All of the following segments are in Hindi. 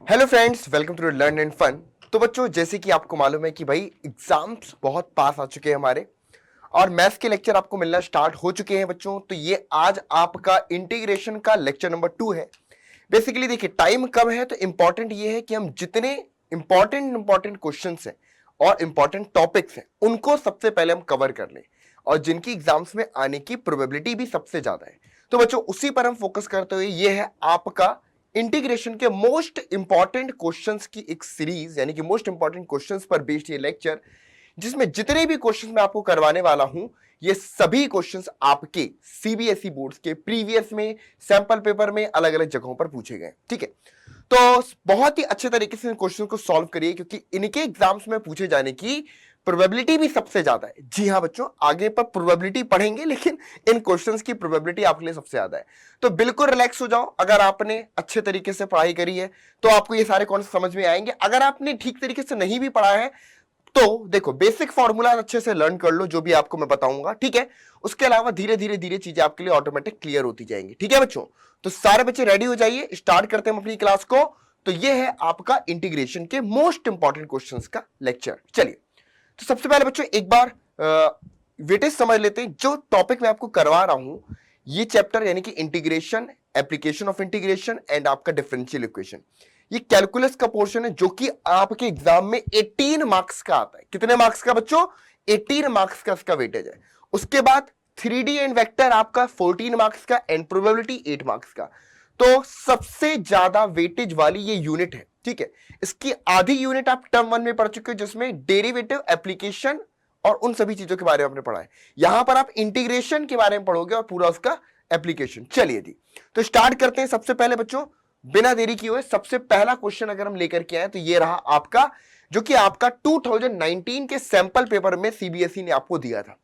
Hello friends, welcome to learn and fun. तो बच्चों, जैसे कि आपको मालूम है कि भाई एग्जाम्स बहुत पास आ चुके हैं हमारे और मैथ्स के लेक्चर आपको मिलना स्टार्ट हो चुके हैं बच्चों। तो ये आज आपका इंटीग्रेशन का लेक्चर नंबर 2 है। बेसिकली देखिए, टाइम कम है तो इंपॉर्टेंट ये है कि हम जितने इंपॉर्टेंट क्वेश्चंस हैं और इंपॉर्टेंट टॉपिक्स हैं उनको सबसे पहले हम कवर कर लें और जिनकी एग्जाम्स में आने की प्रोबेबिलिटी भी सबसे ज्यादा है। तो बच्चों, उसी पर हम फोकस करते हुए ये है आपका इंटीग्रेशन के मोस्ट इंपॉर्टेंट क्वेश्चंस की एक सीरीज, यानी कि मोस्ट इंपॉर्टेंट क्वेश्चंस पर बेस्ड ये लेक्चर, जिसमें जितने भी क्वेश्चंस मैं आपको करवाने वाला हूं ये सभी क्वेश्चंस आपके सीबीएसई बोर्ड्स के प्रीवियस में सैंपल पेपर में अलग अलग जगहों पर पूछे गए। ठीक है, तो बहुत ही अच्छे तरीके से इन क्वेश्चन को सॉल्व करिए क्योंकि इनके एग्जाम्स में पूछे जाने की प्रोबेबिलिटी भी सबसे ज्यादा है। जी हाँ बच्चों, आगे पर प्रोबेबिलिटी पढ़ेंगे लेकिन इन क्वेश्चंस की प्रोबेबिलिटी आपके लिए सबसे ज्यादा है। तो बिल्कुल रिलैक्स हो जाओ। अगर आपने अच्छे तरीके से पढ़ाई करी है तो आपको ये सारे कॉन्सेप्ट समझ में आएंगे। अगर आपने ठीक तरीके से नहीं भी पढ़ा है तो देखो, बेसिक फॉर्मूला अच्छे से लर्न कर लो, जो भी आपको मैं बताऊंगा। ठीक है, उसके अलावा धीरे धीरे धीरे चीजें आपके लिए ऑटोमेटिक क्लियर होती जाएंगी। ठीक है बच्चों, तो सारे बच्चे रेडी हो जाइए, स्टार्ट करते हैं अपनी क्लास को। तो ये है आपका इंटीग्रेशन के मोस्ट इंपॉर्टेंट क्वेश्चंस का लेक्चर। चलिए, तो सबसे पहले बच्चों एक बार वेटेज समझ लेते हैं। जो टॉपिक मैं आपको करवा रहा हूं ये चैप्टर, यानी कि integration, application of integration and आपका डिफरेंशियल इक्वेशन, ये कैलकुलस का पोर्शन है जो कि आपके एग्जाम में 18 मार्क्स का आता है। कितने मार्क्स का बच्चों? 18 मार्क्स का इसका वेटेज है। उसके बाद 3D एंड वेक्टर आपका 14 मार्क्स का एंड प्रोबेबिलिटी 8 मार्क्स का। तो सबसे ज्यादा वेटेज वाली ये यूनिट है। ठीक है, इसकी आधी यूनिट आप टर्म 1 में पढ़ चुके हो जिसमें डेरिवेटिव, एप्लीकेशन और उन सभी चीजों के बारे में आपने पढ़ा है। यहां पर आप इंटीग्रेशन के बारे में पढ़ोगे और पूरा उसका एप्लीकेशन। चलिए जी, तो स्टार्ट करते हैं। सबसे पहले बच्चों, बिना देरी किए हुए सबसे पहला क्वेश्चन अगर हम लेकर के आए तो ये रहा आपका, जो कि आपका 2019 के सैंपल पेपर में सीबीएसई ने आपको दिया था।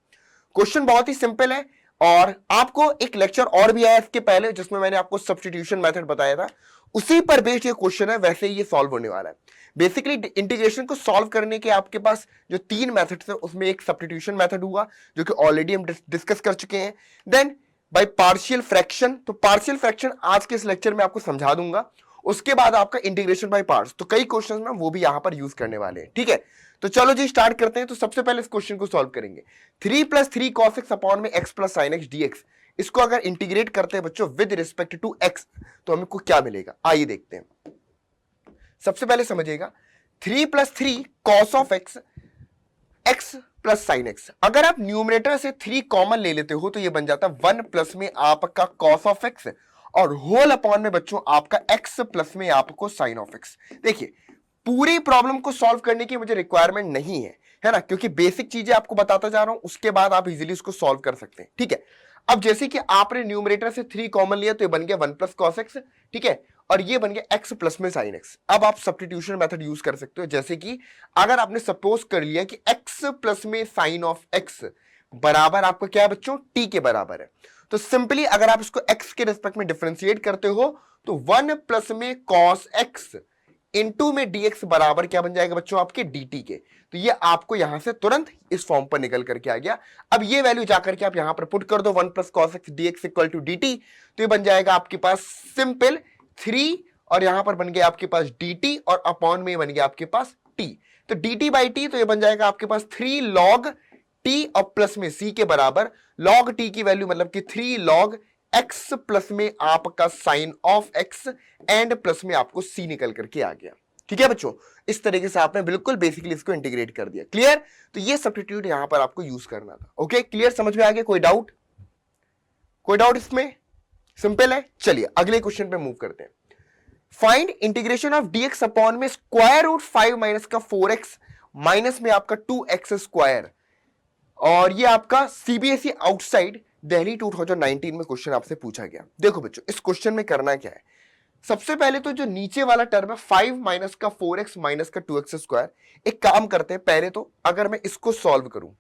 क्वेश्चन बहुत ही सिंपल है और आपको एक लेक्चर और भी आया इसके पहले जिसमें मैंने आपको सब्स्टिट्यूशन मेथड बताया था, उसी पर बेस्ड ये क्वेश्चन है। वैसे ही ये सॉल्व होने वाला है। बेसिकली इंटीग्रेशन को सॉल्व करने के आपके पास जो 3 मेथड्स है उसमें एक सब्स्टिट्यूशन मेथड हुआ जो कि ऑलरेडी हम डिस्कस कर चुके हैं। देन बाय पार्शियल फ्रैक्शन, तो पार्शियल फ्रैक्शन आज के इस लेक्चर में आपको समझा दूंगा। उसके बाद आपका इंटीग्रेशन बाय पार्ट्स, तो कई क्वेश्चंस में वो भी यहां पर यूज करने वाले हैं। ठीक है, तो चलो जी स्टार्ट करते हैं। तो सबसे पहले इस क्वेश्चन को सॉल्व करेंगे। 3 + 3 cos x अपॉन में x + sin x dx, इसको अगर इंटीग्रेट करते हैं बच्चों विद रिस्पेक्ट टू x तो हमको क्या मिलेगा, आइए देखते हैं। सबसे पहले समझिएगा, 3 + 3 cos of x, x + sin x, अगर आप न्यूमरेटर से 3 कॉमन ले लेते हो तो ये बन जाता 1 प्लस में आपका cos of x और होल अपॉन में बच्चों आपका x प्लस में आपको sin of x। देखिए, पूरी प्रॉब्लम को सॉल्व करने की मुझे रिक्वायरमेंट नहीं है ना, क्योंकि बेसिक चीजें आपको बताता जा रहा हूं, उसके बाद आप इजीली उसको सॉल्व कर सकते हैं। ठीक है, अब जैसे कि आपने न्यूमरेटर से 3 कॉमन लिया तो ये बन गया 1 + cos x। ठीक है, और ये बन गया x प्लस में sin x। अब आप सब्स्टिट्यूशन मेथड यूज कर सकते हो, जैसे कि अगर आपने सपोज कर लिया कि x प्लस में sin of x बराबर आपका क्या है बच्चों, t के बराबर है, तो सिंपली अगर आप इसको x के रिस्पेक्ट में डिफरेंशिएट करते हो तो 1 प्लस में cos x इनटू में dx बराबर क्या बन जाएगा बच्चों, आपके dt के। तो ये आपको यहां से तुरंत इस फॉर्म पर निकल करके आ गया। अब ये वैल्यू जाकर के आप यहां पर पुट कर दो, 1 + cos x dx = dt, तो ये बन जाएगा आपके पास सिंपल 3 और यहां पर बन गया आपके पास dt और अपॉन में बन गया आपके पास t। तो dt/t तो ये बन जाएगा आपके पास 3 log t और प्लस में c के बराबर। log t की वैल्यू मतलब कि 3 log x प्लस में आपका sine of x and plus में आपको c निकल करके आ गया। ठीक है बच्चों, इस तरीके से आपने बिल्कुल बेसिकली इसको इंटीग्रेट कर दिया। क्लियर? तो ये सब्स्टिट्यूट यहां पर आपको यूज करना था। ओके, क्लियर, समझ में आ गया? कोई डाउट? कोई डाउट इसमें? सिंपल है। चलिए अगले क्वेश्चन पे मूव करते हैं। Find integration of dx upon में √5 माइनस का 4x माइनस में आपका 2x²। और ये आपका सीबीएसई आउटसाइड दिल्ली 2019 में क्वेश्चन आपसे पूछा गया। देखो बच्चों, इस क्वेश्चन में करना क्या है, सबसे पहले तो जो नीचे वाला टर्म है 5 माइनस का 4x माइनस का 2x², एक काम करते हैं पहले तो अगर मैं इसको सॉल्व करूं,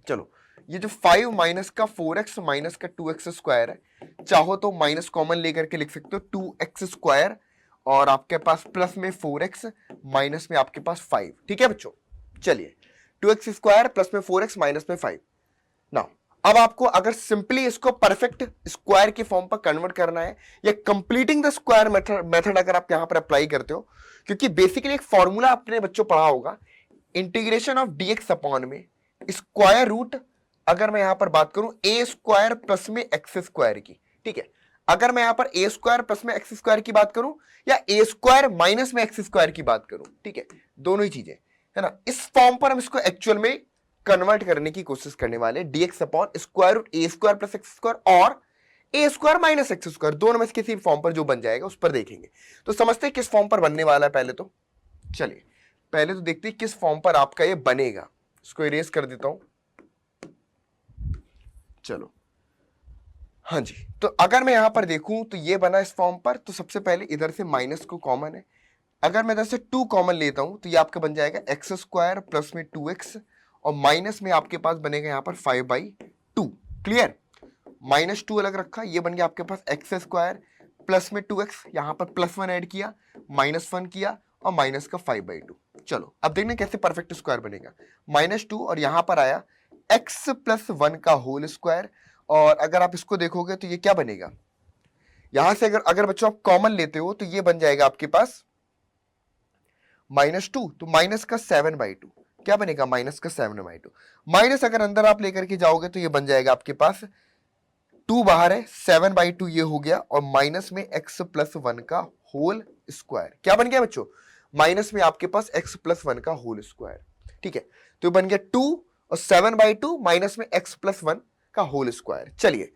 चलो ये जो 5 माइनस का 4x माइनस का 2x² है, चाहो तो माइनस कॉमन लेकर के लिख सकते हो 2x² और आपके पास प्लस में 4x माइनस में आपके पास 5। ठीक है बच्चों, चलिए 2x² प्लस में 4x माइनस में 5। नाउ अब आपको अगर सिंपली इसको परफेक्ट स्क्वायर के फॉर्म पर कन्वर्ट करना है या कंप्लीटिंग द स्क्वायर मेथड अगर आप यहां पर अप्लाई करते हो, क्योंकि बेसिकली एक फॉर्मूला आपने बच्चों पढ़ा होगा, इंटीग्रेशन ऑफ डीएक्स अपॉन में स्क्वायर रूट, अगर मैं यहां पर बात करूं ए स्क्वायर प्लस में एक्स स्क्वायर की, ठीक है, अगर मैं यहां पर ए स्क्वायर प्लस में एक्स स्क्वायर की बात करूं या ए स्क्वायर माइनस में एक्स स्क्वायर की बात करूं, ठीक है, दोनों ही चीजें है ना, इस फॉर्म पर हम इसको एक्चुअल में कन्वर्ट करने की कोशिश करने वाले, dx upon square root a square plus x square और ए स्क्वायर माइनस एक्स स्क्वायर, दोनों में से किसी फॉर्म पर जो बन जाएगा उस पर देखेंगे। तो समझते हैं किस फॉर्म पर बनने वाला है। पहले तो चलिए पहले तो देखते हैं किस फॉर्म पर आपका ये बनेगा। इसको इरेज कर देता हूं, चलो हाँ जी। तो अगर मैं यहां पर देखूं तो ये बना इस फॉर्म पर, तो सबसे पहले इधर से माइनस को कॉमन है, अगर मैं इधर से 2 कॉमन लेता हूं तो ये आपका बन जाएगा एक्स स्क्वायर प्लस में 2x और माइनस में आपके पास बनेगा यहां पर 5/2। क्लियर, -2 अलग रखा, ये बन गया आपके पास एक्स स्क्वायर प्लस में 2x, यहां पर +1 ऐड किया, -1 किया और माइनस का 5/2। चलो अब देखने कैसे परफेक्ट स्क्वायर बनेगा। -2 और यहां पर आया x + 1 का होल स्क्वायर, और अगर आप इसको देखोगे तो ये क्या बनेगा, यहां से अगर बच्चों आप कॉमन लेते हो तो ये बन जाएगा आपके पास -2, तो माइनस का 7/2 क्या बनेगा, माइनस का 7/2, माइनस अगर अंदर आप लेकर के जाओगे तो ये बन जाएगा आपके पास 2 बाहर है, 7/2 ये हो गया और माइनस में x + 1 का होल स्क्वायर, क्या बन गया बच्चों, माइनस में आपके पास x + 1 का होल स्क्वायर, ठीक है, तो बन गया 2 और 7/2 माइनस में x + 1 का होल स्क्वायर। चलिए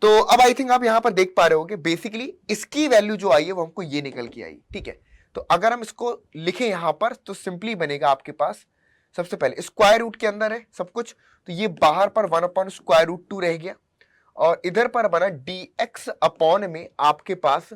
तो अब आई थिंक आप यहां पर देख पा रहे होगे, बेसिकली इसकी वैल्यू जो आई है वो हमको ये निकल के आई, ठीक है। तो अगर हम इसको लिखें यहां पर तो सिंपली बनेगा आपके पास, सबसे पहले स्क्वायर रूट के अंदर है सब कुछ, तो ये बाहर पर 1/√2 रह गया और इधर पर बना dx अपॉन में आपके पास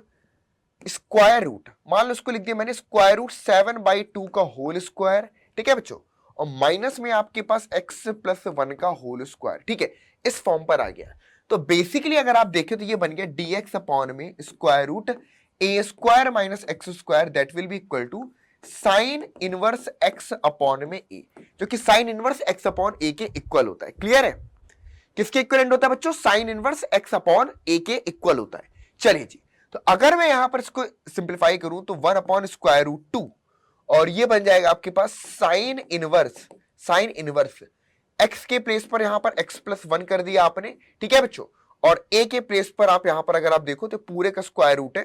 स्क्वायर रूट, मान लो इसको लिख दिया मैंने स्क्वायर रूट 7/2 का होल स्क्वायर, ठीक है बच्चों, और माइनस में आपके पास x + 1 का होल स्क्वायर, ठीक है, इस फॉर्म पर आ गया। तो बेसिकली अगर आप देखें तो ये बन गया dx अपॉन में square root a square minus x square, that will be equal to sine inverse x upon में a, जो कि sine inverse x upon a के इक्वल होता है। क्लियर है, किसके इक्वलेंट होता है बच्चों, sine inverse x upon a के इक्वल होता है। चलिए जी, तो अगर मैं यहां पर इसको सिंप्लीफाई करूं तो 1/√2 और ये बन जाएगा आपके पास साइन इनवर्स x के प्लेस पर यहां पर x + 1 कर दिया आपने, ठीक है बच्चों, और a के प्लेस पर आप यहां पर अगर आप देखो तो पूरे का स्क्वायर रूट है,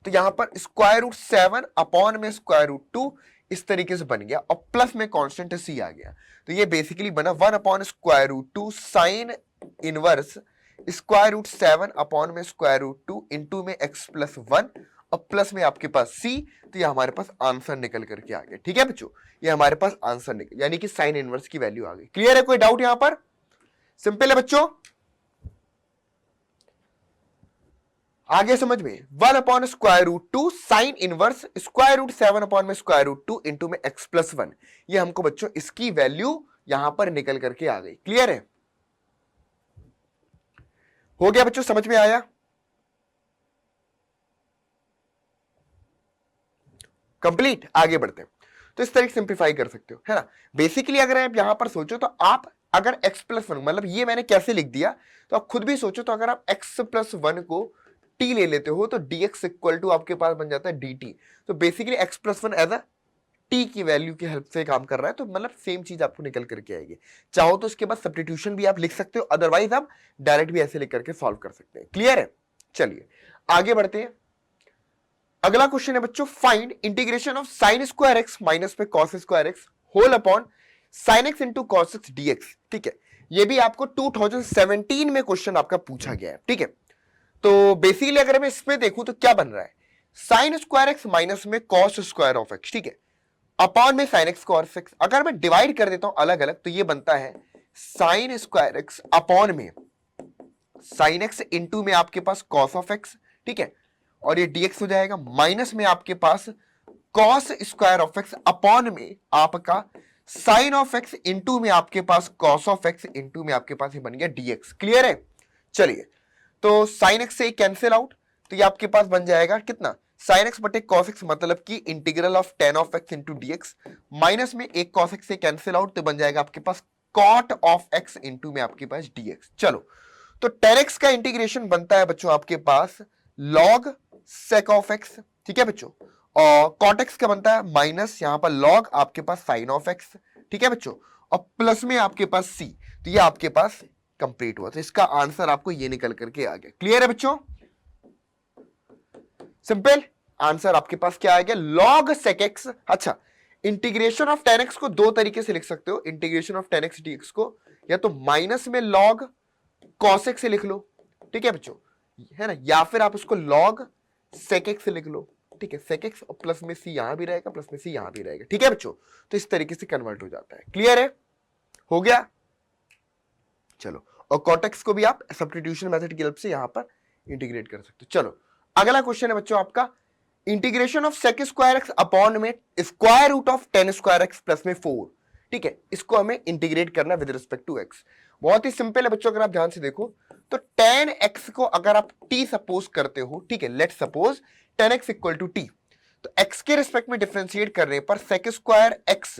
तो यहां पर √7 अपॉन में √2 इस तरीके से बन गया और प्लस में कांस्टेंट c आ गया, तो ये बेसिकली बना 1/√2 साइन इनवर्स √7 अपॉन में √2 इंटू में x + 1 और प्लस में आपके पास c, तो ये हमारे पास आंसर निकल करके आ गया, ठीक है बच्चों, ये हमारे पास आंसर निकल, यानी कि साइन इनवर्स की वैल्यू आ गई। क्लियर है, कोई डाउट यहां पर, सिंपल है बच्चों, आगे समझ में 1/√2 साइन इनवर्स √7 अपॉन में √2 इंटू में x + 1, ये हमको बच्चों इसकी वैल्यू यहां पर निकल करके आ गई। क्लियर है, हो गया बच्चों, समझ में आया, कंप्लीट, आगे बढ़ते हैं। तो इस तरह से सिंप्लीफाई कर सकते हो, है ना। बेसिकली अगर आप यहां पर सोचो तो आप अगर x + 1, मतलब ये मैंने कैसे लिख दिया, तो आप खुद भी सोचो, तो अगर आप x + 1 को t ले लेते हो तो dx इक्वल टू आपके पास बन जाता है dt, तो basically x + 1 as a t की वैल्यू की हेल्प से काम कर रहा है, तो मतलब सेम चीज आपको निकल करके आएगी। चाहो तो उसके बाद सब्स्टिट्यूशन भी आप लिख सकते हो, अदरवाइज आप डायरेक्ट भी ऐसे लिख करके सॉल्व कर सकते हैं। क्लियर है, चलिए आगे बढ़ते हैं। अगला क्वेश्चन है बच्चों, find integration of sine square x minus में cos square x whole upon sine x into cos x dx, ठीक है, ये भी आपको 2017 में क्वेश्चन आपका पूछा गया है, ठीक है। तो बेसिकली अगर मैं इसमें देखूं तो क्या बन रहा है, साइन स्क्वायर एक्स माइनस में कॉस स्क्वायर ऑफ एक्स, ठीक है, अपॉन में साइन एक्स कॉस एक्स, अगर मैं डिवाइड कर देता हूं अलग अलग तो ये बनता है साइन स्क्वायर एक्स अपॉन में साइन एक्स इंटू में आपके पास कॉस ऑफ एक्स, ठीक है, और ये dx हो जाएगा, माइनस में आपके पास cos square of x upon में आपका साइन ऑफ एक्स इंटू में आपके पास कॉस ऑफ एक्स इंटू में आपके पास ये बन गया dx। क्लियर है, चलिए तो साइन एक्स से कैंसिल आउट, तो ये आपके पास बन जाएगा कितना, साइन एक्स बटे कॉस एक्स, मतलब कि integral of tan of x into dx, minus में एक कॉस एक्स से कैंसिल आउट, तो बन जाएगा आपके पास कॉट ऑफ एक्स इंटू में आपके पास dx। चलो, तो tan x का इंटीग्रेशन बनता है बच्चों आपके पास log sec ऑफ x, ठीक है बच्चों, और cot x का बनता है माइनस यहां पर log आपके पास sin ऑफ x, ठीक है बच्चों, और प्लस में आपके पास c। तो ये आपके पास कंप्लीट हुआ, तो इसका आंसर आपको ये निकल करके आ गया। क्लियर है बच्चों? सिंपल आंसर आपके पास क्या आ गया, log sec x। अच्छा, इंटीग्रेशन ऑफ tan x को दो तरीके से लिख सकते हो, integration of tan x dx को या तो माइनस में log cos x से लिख लो, ठीक है बच्चों, है ना, या फिर आप उसको log sec x से लिख लो, ठीक है, sec x और प्लस में c यहां भी रहेगा, प्लस में c यहां भी रहेगा, ठीक है बच्चों। तो इस तरीके से कन्वर्ट हो जाता है। क्लियर है? हो गया? चलो, और cot x को भी आप सब्स्टिट्यूशन मेथड की हेल्प से यहां पर इंटीग्रेट कर सकते हो। चलो, अगला क्वेश्चन है बच्चों आपका, integration of sec square x upon में square root of tan square x plus में 4, ठीक है, इसको हमें इंटीग्रेट करना विद रिस्पेक्ट टू x। बहुत ही सिंपल है बच्चों, अगर आप ध्यान से देखो तो tan x को अगर आप t सपोज करते हो, ठीक है, let suppose tan x equal to t, तो x के रिस्पेक्ट में डिफरेंशिएट करने पर sec स्क्वायर x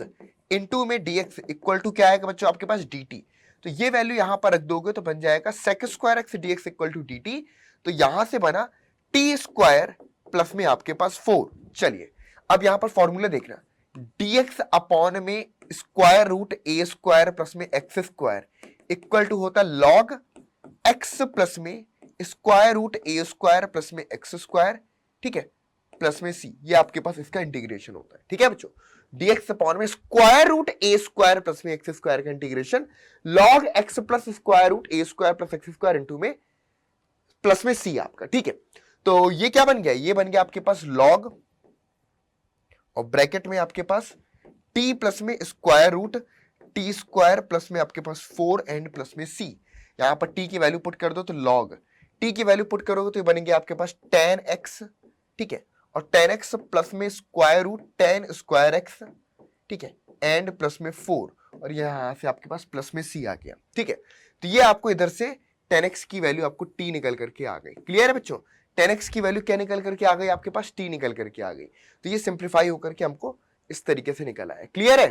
इंटू में dx इक्वल टू क्या आएगा बच्चों आपके पास dt। तो ये वैल्यू यहां पर रख दोगे तो बन जाएगा sec square x dx equal to dt। तो यहां से बना t स्क्वायर प्लस में आपके पास 4। चलिए, अब यहां पर फॉर्मूला देखना, dx अपॉन में square root a square plus में x स्क्वायर इक्वल टू होता log x प्लस में square root a square plus में x स्क्वायर, ठीक है, प्लस में c। ये आपके पास इसका इंटीग्रेशन होता है, ठीक है बच्चों, dx अपॉन में square root a square plus में x स्क्वायर का integration log x plus square root a square plus x square into में प्लस में c आपका, ठीक है। तो ये क्या बन गया, ये बन गया आपके पास log और ब्रैकेट में आपके पास t प्लस में square root t square plus में आपके पास 4 एंड प्लस में c। यहां पर t की वैल्यू पुट कर दो तो log t की वैल्यू पुट करोगे तो ये बनेंगे आपके पास tan x, ठीक है, और tan x प्लस में square root tan square x, ठीक है, एंड प्लस में 4, और यहां से आपके पास प्लस में c आ गया, ठीक है। तो ये आपको इधर से tan x की वैल्यू आपको t निकल करके आ गई। क्लियर है बच्चों? tan x की वैल्यू क्या निकल करके आ गई आपके पास, t निकल करके आ गई। तो ये सिंप्लीफाई होकर के हमको इस तरीके से निकल आया। क्लियर है?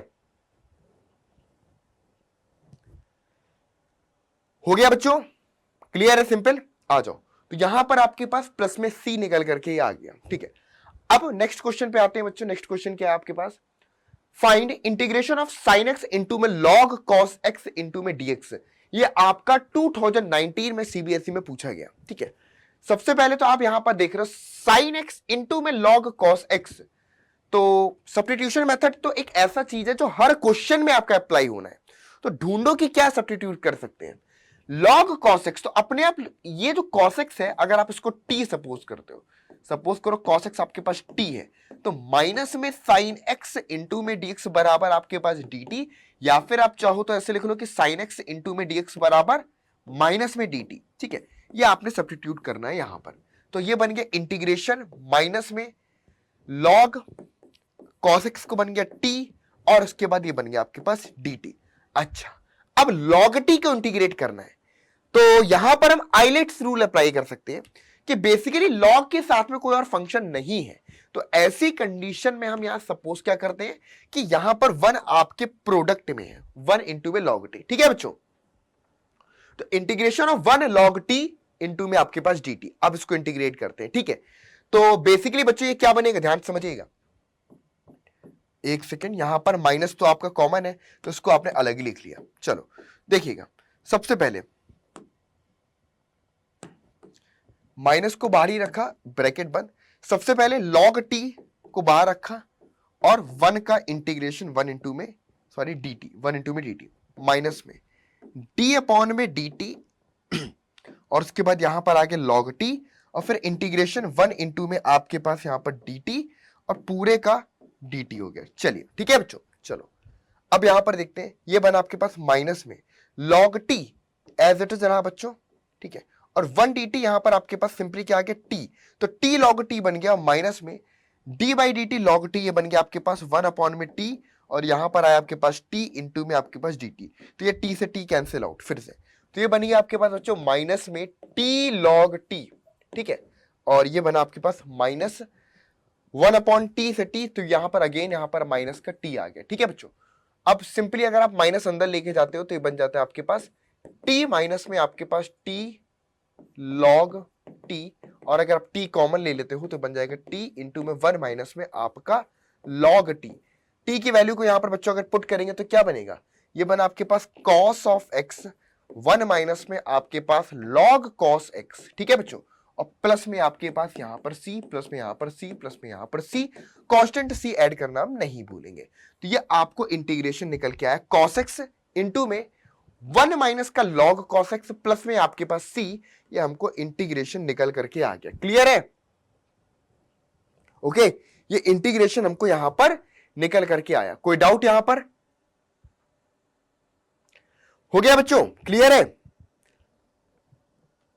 हो गया बच्चों? क्लियर है? सिंपल। आ जाओ, तो यहां पर आपके पास प्लस में c निकल करके आ गया, ठीक है। अब नेक्स्ट क्वेश्चन पे आते हैं बच्चों। नेक्स्ट क्वेश्चन क्या है आपके पास, find integration of sine x into में log cos x इंटू में dx। ये आपका 2019 में सीबीएसई में पूछा गया, ठीक है। सबसे पहले तो आप यहां पर देख रहे हो साइन एक्स इंटू में log cos x। तो सब्स्टिट्यूशन मेथड तो एक ऐसा चीज है जो हर क्वेश्चन में आपका अप्लाई होना है। तो ढूंढो कि क्या सब्स्टिट्यूट कर सकते हैं। log cos x, तो अपने आप ये जो cos x है, अगर आप इसको t सपोज करते हो, सपोज करो cos x आपके पास t है, तो माइनस में sin x इंटू में dx बराबर आपके पास dt, या फिर आप चाहो तो ऐसे लिख लो कि sin x इंटू में dx बराबर माइनस में dt, ठीक है। ये आपने सब्स्टिट्यूट करना है यहां पर। तो ये बन गया इंटीग्रेशन माइनस में log cos x को बन गया t, और उसके बाद ये बन गया आपके पास dt। अच्छा, अब log t को इंटीग्रेट करना है, तो यहां पर हम आइलेट्स रूल अप्लाई कर सकते हैं कि बेसिकली log के साथ में कोई और फंक्शन नहीं है। तो ऐसी कंडीशन में हम यहां सपोज क्या करते हैं कि यहां पर 1 आपके प्रोडक्ट में है, 1 इंटू में log t, ठीक है बच्चों। तो integration of 1 log t into में आपके पास dt। अब इसको इंटीग्रेट करते हैं, ठीक है। तो बेसिकली बच्चों ये क्या बनेगा, ध्यान समझिएगा, एक सेकेंड, यहां पर माइनस तो आपका कॉमन है तो इसको आपने अलग ही लिख लिया। चलो देखिएगा, सबसे पहले माइनस को बाहर ही रखा, ब्रैकेट बंद। सबसे पहले log t को बाहर रखा और 1 का इंटीग्रेशन 1 इंटू में dt, 1 इंटू में dt माइनस में d अपॉन में dt, और उसके बाद यहां पर आगे log t, और फिर इंटीग्रेशन 1 इंटू में आपके पास यहां पर dt और पूरे का dt हो गया। चलिए ठीक है बच्चों, चलो अब यहां पर देखते हैं, ये बना आपके पास माइनस में log t as it is रहा बच्चों, ठीक है, और 1 dt यहां पर आपके पास सिंपली क्या आ गया t, तो t log t बन गया माइनस में d by dt log t, ये बन गया आपके पास 1 अपॉन में t, और यहां पर आया आपके पास t इंटू में आपके पास dt, तो ये t से t कैंसिल आउट फिर से, तो ये बन गया आपके पास बच्चों माइनस में t log t, ठीक है, और ये बना आपके पास माइनस 1 अपॉन t से t, तो यहां पर अगेन यहां पर माइनस का t आ गया, ठीक है बच्चों। अब सिंपली अगर आप माइनस अंदर लेके जाते हो तो ये बन जाता है आपके पास t माइनस में आपके पास t log t, और अगर आप t कॉमन ले लेते हो तो बन जाएगा t इंटू में 1 माइनस में आपका log t। t की वैल्यू को यहां पर बच्चों अगर पुट करेंगे तो क्या बनेगा, ये बना आपके पास cos ऑफ x 1 माइनस में आपके पास log cos x, ठीक है बच्चों, और प्लस में आपके पास यहां पर c, प्लस में यहां पर c, प्लस में यहां पर c, कांस्टेंट c ऐड करना हम नहीं भूलेंगे। तो ये आपको इंटीग्रेशन निकल के आया cos x इंटू में 1 माइनस का log cos x प्लस में आपके पास c, ये हमको इंटीग्रेशन निकल करके आ गया। क्लियर है? ओके, ये इंटीग्रेशन हमको यहां पर निकल करके आया। कोई डाउट यहां पर? हो गया बच्चों, क्लियर है?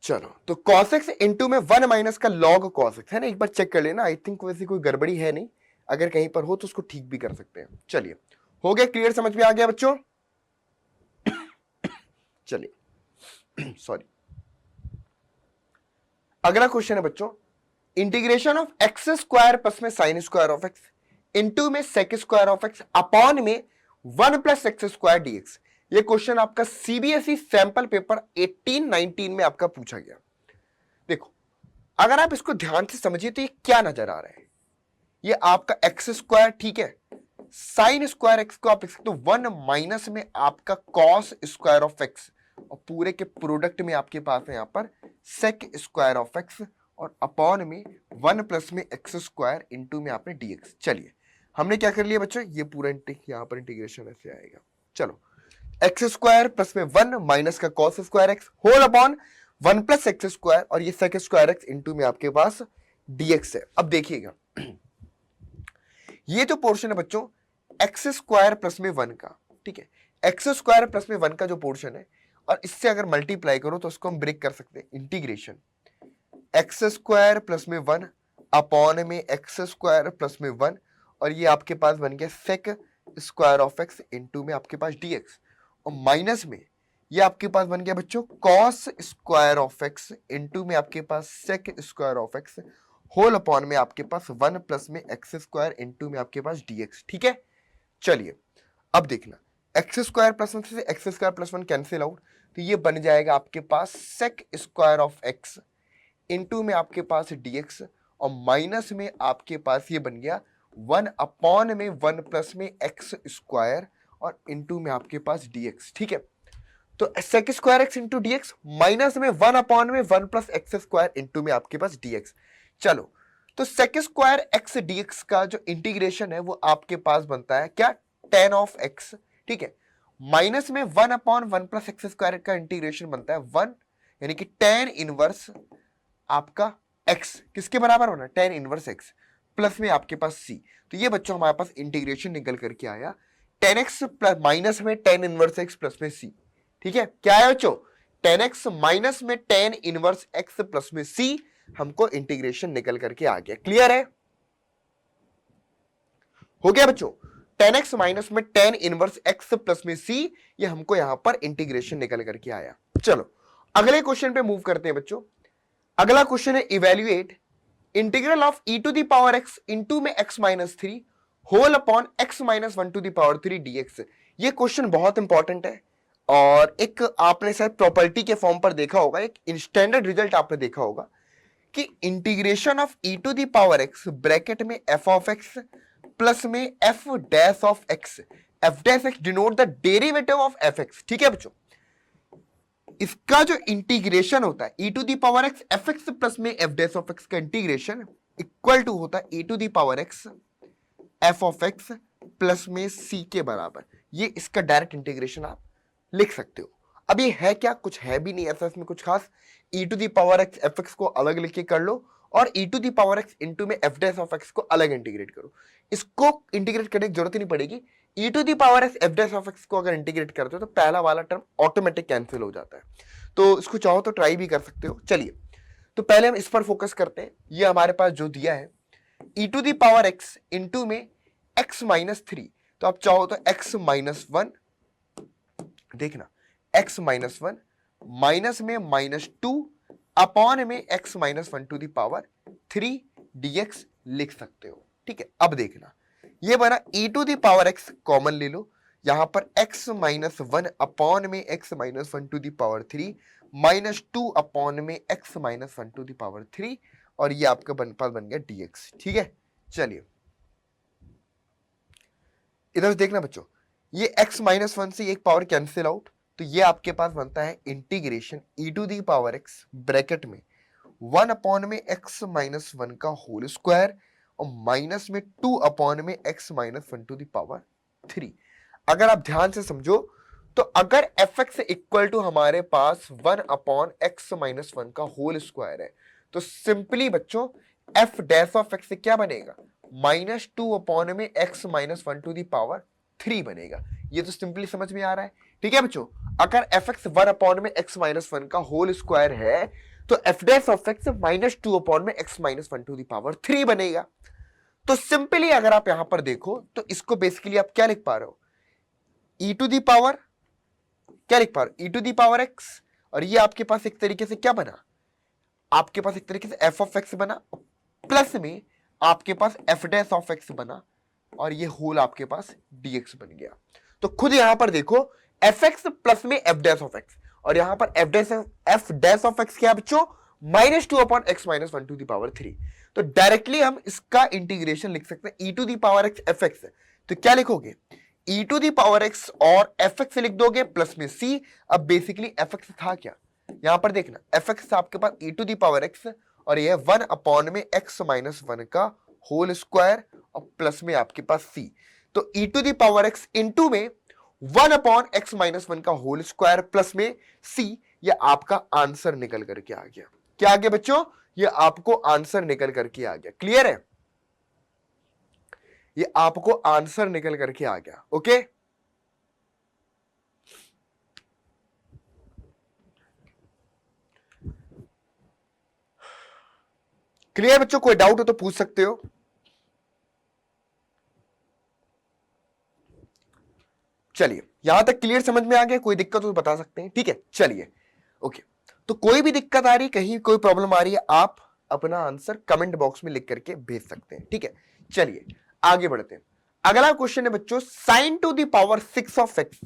चलो, तो cos x इंटू में 1 माइनस का log cos x है ना, एक बार चेक कर लेना। आई थिंक वैसे कोई गड़बड़ी है नहीं, अगर कहीं पर हो तो उसको ठीक भी कर सकते हैं। चलिए, हो गया क्लियर, समझ में आ गया बच्चों? चलिए सॉरी, अगला क्वेश्चन है बच्चों, integration of x square plus में sine square of x into में sec square of x upon में 1 प्लस एक्स स्क्वायर डीएक्स। ये क्वेश्चन आपका सीबीएसई सैंपल पेपर 18-19 में आपका पूछा गया। देखो, अगर आप इसको ध्यान से समझिए तो ये क्या नजर आ रहा है, ये आपका एक्स स्क्वायर, ठीक है, साइन स्क्वायर एक्स को आप लिख सकते हो 1 माइनस में आपका कॉस स्क्वायर ऑफ एक्स, और पूरे के प्रोडक्ट में आपके पास है यहां पर सेक स्क्वायर ऑफ एक्स, और अपॉन में 1 प्लस में एक्स स्क्वायर इंटू में आपने डीएक्स। चलिए, हमने क्या कर लिया बच्चों, ये पूरा यहां पर इंटीग्रेशन ऐसे आएगा। चलो, एक्स स्क्वायर प्लस में 1 माइनस का cos square x whole upon 1 plus x square, और ये सेक स्क्वायर एक्स इंटू में आपके पास डीएक्स है। अब देखिएगा, ये जो पोर्शन है बच्चों एक्स स्क्वायर प्लस में 1 का, ठीक है, एक्स स्क्वायर प्लस में 1 का जो पोर्शन है, और इससे अगर मल्टीप्लाई करो तो उसको हम ब्रेक कर सकते हैं, इंटीग्रेशन एक्स स्क्वायर प्लस में 1 अपॉन में एक्स स्क्वायर प्लस में 1, और ये आपके पास बन गया sec square of x into में आपके पास डीएक्स, और माइनस में ये आपके पास बन गया बच्चों cos square of x into में आपके पास sec square of x whole upon में आपके पास 1 प्लस में एक्स स्क्वायर इंटू में आपके पास डीएक्स। ठीक है, चलिए अब देखना, एक्स स्क्वायर प्लस 1 से x square plus 1 cancel out, तो ये बन जाएगा आपके पास sec square of x into में आपके पास डीएक्स, और माइनस में आपके पास ये बन गया 1 अपॉन में 1 प्लस में एक्स स्क्वायर और इंटू में आपके पास डीएक्स। ठीक है, तो sec square x into dx minus में 1 अपॉन में 1 प्लस एक्स स्क्वायर इंटू में आपके पास डीएक्स। चलो, तो सेक स्क्वायर एक्स डीएक्स का जो इंटीग्रेशन है वो आपके पास बनता है क्या, tan ऑफ एक्स। ठीक है, माइनस में 1 अपॉन 1 प्लस एक्स स्क्वायर का इंटीग्रेशन बनता है 1, यानी कि tan इनवर्स आपका x किसके बराबर होना, tan इनवर्स x, प्लस में आपके पास c। तो ये बच्चों हमारे पास इंटीग्रेशन निकल करके आया tan x प्लस माइनस में tan इनवर्स x प्लस में c। ठीक है, क्या है बच्चों, tan x माइनस में tan इनवर्स x प्लस में c, हमको इंटीग्रेशन निकल करके आ गया। क्लियर है, हो गया बच्चों, tan x माइनस में tan इनवर्स x प्लस में c, ये हमको यहां पर इंटीग्रेशन निकल करके आया। चलो अगले क्वेश्चन पे मूव करते हैं बच्चों। अगला क्वेश्चन है evaluate integral of e to the power x into में x minus 3 whole upon x minus 1 to the power 3 dx। ये क्वेश्चन बहुत इंपॉर्टेंट है, और एक आपने शायद प्रॉपर्टी के फॉर्म पर देखा होगा, एक स्टैंडर्ड रिजल्ट आपने देखा होगा कि integration of e to the power x bracket में f ऑफ x प्लस में f dash of x, f dash x denote the derivative of fx। ठीक है बच्चों, इसका जो इंटीग्रेशन होता है e to the power x fx plus में f डैश ऑफ x का इंटीग्रेशन इक्वल टू होता है e to the power x f of x plus में c के बराबर। ये इसका डायरेक्ट इंटीग्रेशन आप लिख सकते हो। अब ये है क्या, कुछ है भी नहीं ऐसा इसमें कुछ खास, e to the power x fx को अलग लिख के कर लो, और e to the power x into में f डैश ऑफ x को अलग इंटीग्रेट करो। इसको इंटीग्रेट करने की जरूरत ही नहीं पड़ेगी, e to the power x f dash of x को अगर इंटीग्रेट करते हो तो पहला वाला टर्म ऑटोमेटिक कैंसिल हो जाता है। तो इसको चाहो तो ट्राई भी कर सकते हो। चलिए, तो पहले हम इस पर फोकस करते हैं। ये हमारे पास जो दिया है e to the power x into में x माइनस 3, तो आप चाहो तो x माइनस 1, देखना x माइनस 1 माइनस में माइनस 2 अपॉन में x minus 1 to the power 3 dx लिख सकते हो। ठीक है, अब देखना, ये बना e to the power x common ले लो, यहां पर x माइनस 1 अपॉन में x minus 1 to the power 3 minus 2 upon में x minus 1 to the power 3 और ये आपका पद बन गया dx। ठीक है, चलिए इधर देखना बच्चों, ये x माइनस 1 से एक पावर कैंसिल आउट, तो ये आपके पास बनता है integration e to the power x bracket में 1 अपॉन में x माइनस 1 का होल स्क्वायर और माइनस में 2 अपॉन में x minus 1 to the power 3। अगर आप ध्यान से समझो तो अगर fx इक्वल टू हमारे पास 1 अपॉन x माइनस 1 का होल स्क्वायर है तो सिंपली बच्चों f डैश ऑफ x से क्या बनेगा, माइनस 2 अपॉन में x minus 1 to the power 3 बनेगा। ये तो सिंपली समझ में आ रहा है। ठीक है बच्चों, अगर fx 1 अपॉन में x माइनस 1 का होल स्क्वायर है तो f dash of x minus 2 upon में x minus 1 to the power 3 बनेगा। तो सिंपली अगर आप यहां पर देखो तो इसको बेसिकली आप क्या लिख पा रहे हो, e टू दी पावर क्या लिख पा रहे हो, e to the power x, और ये आपके पास एक तरीके से क्या बना, आपके पास एक तरीके से f ऑफ x बना, प्लस में आपके पास f डैश ऑफ x बना और ये होल आपके पास dx बन गया। तो खुद यहां पर देखो fx प्लस में f डैश ऑफ x और यहां पर f डैश ऑफ x क्या है बच्चों, minus 2 upon x minus 1 to the power 3। तो डायरेक्टली हम इसका इंटीग्रेशन लिख सकते हैं e to the power x fx। तो क्या लिखोगे, e to the power x और fx लिख दोगे प्लस में c। अब बेसिकली fx था क्या, यहां पर देखना fx आपके पास e to the power x और ये 1 अपॉन में x माइनस 1 का होल स्क्वायर और प्लस में आपके पास c। तो e to the power x into में 1 अपॉन x माइनस 1 का होल स्क्वायर प्लस में c, ये आपका आंसर निकल करके आ गया। क्या आ गया बच्चों, ये आपको आंसर निकल करके आ गया। क्लियर है, ये आपको आंसर निकल करके आ गया। ओके, क्लियर बच्चों, कोई डाउट हो तो पूछ सकते हो। चलिए यहां तक क्लियर समझ में आ गया, कोई दिक्कत हो तो बता सकते हैं। ठीक है, चलिए ओके, तो कोई भी दिक्कत आ रही, कहीं कोई प्रॉब्लम आ रही है, आप अपना आंसर कमेंट बॉक्स में लिख करके भेज सकते हैं। ठीक है, चलिए आगे बढ़ते हैं। अगला क्वेश्चन है बच्चों, sine to the power 6 of x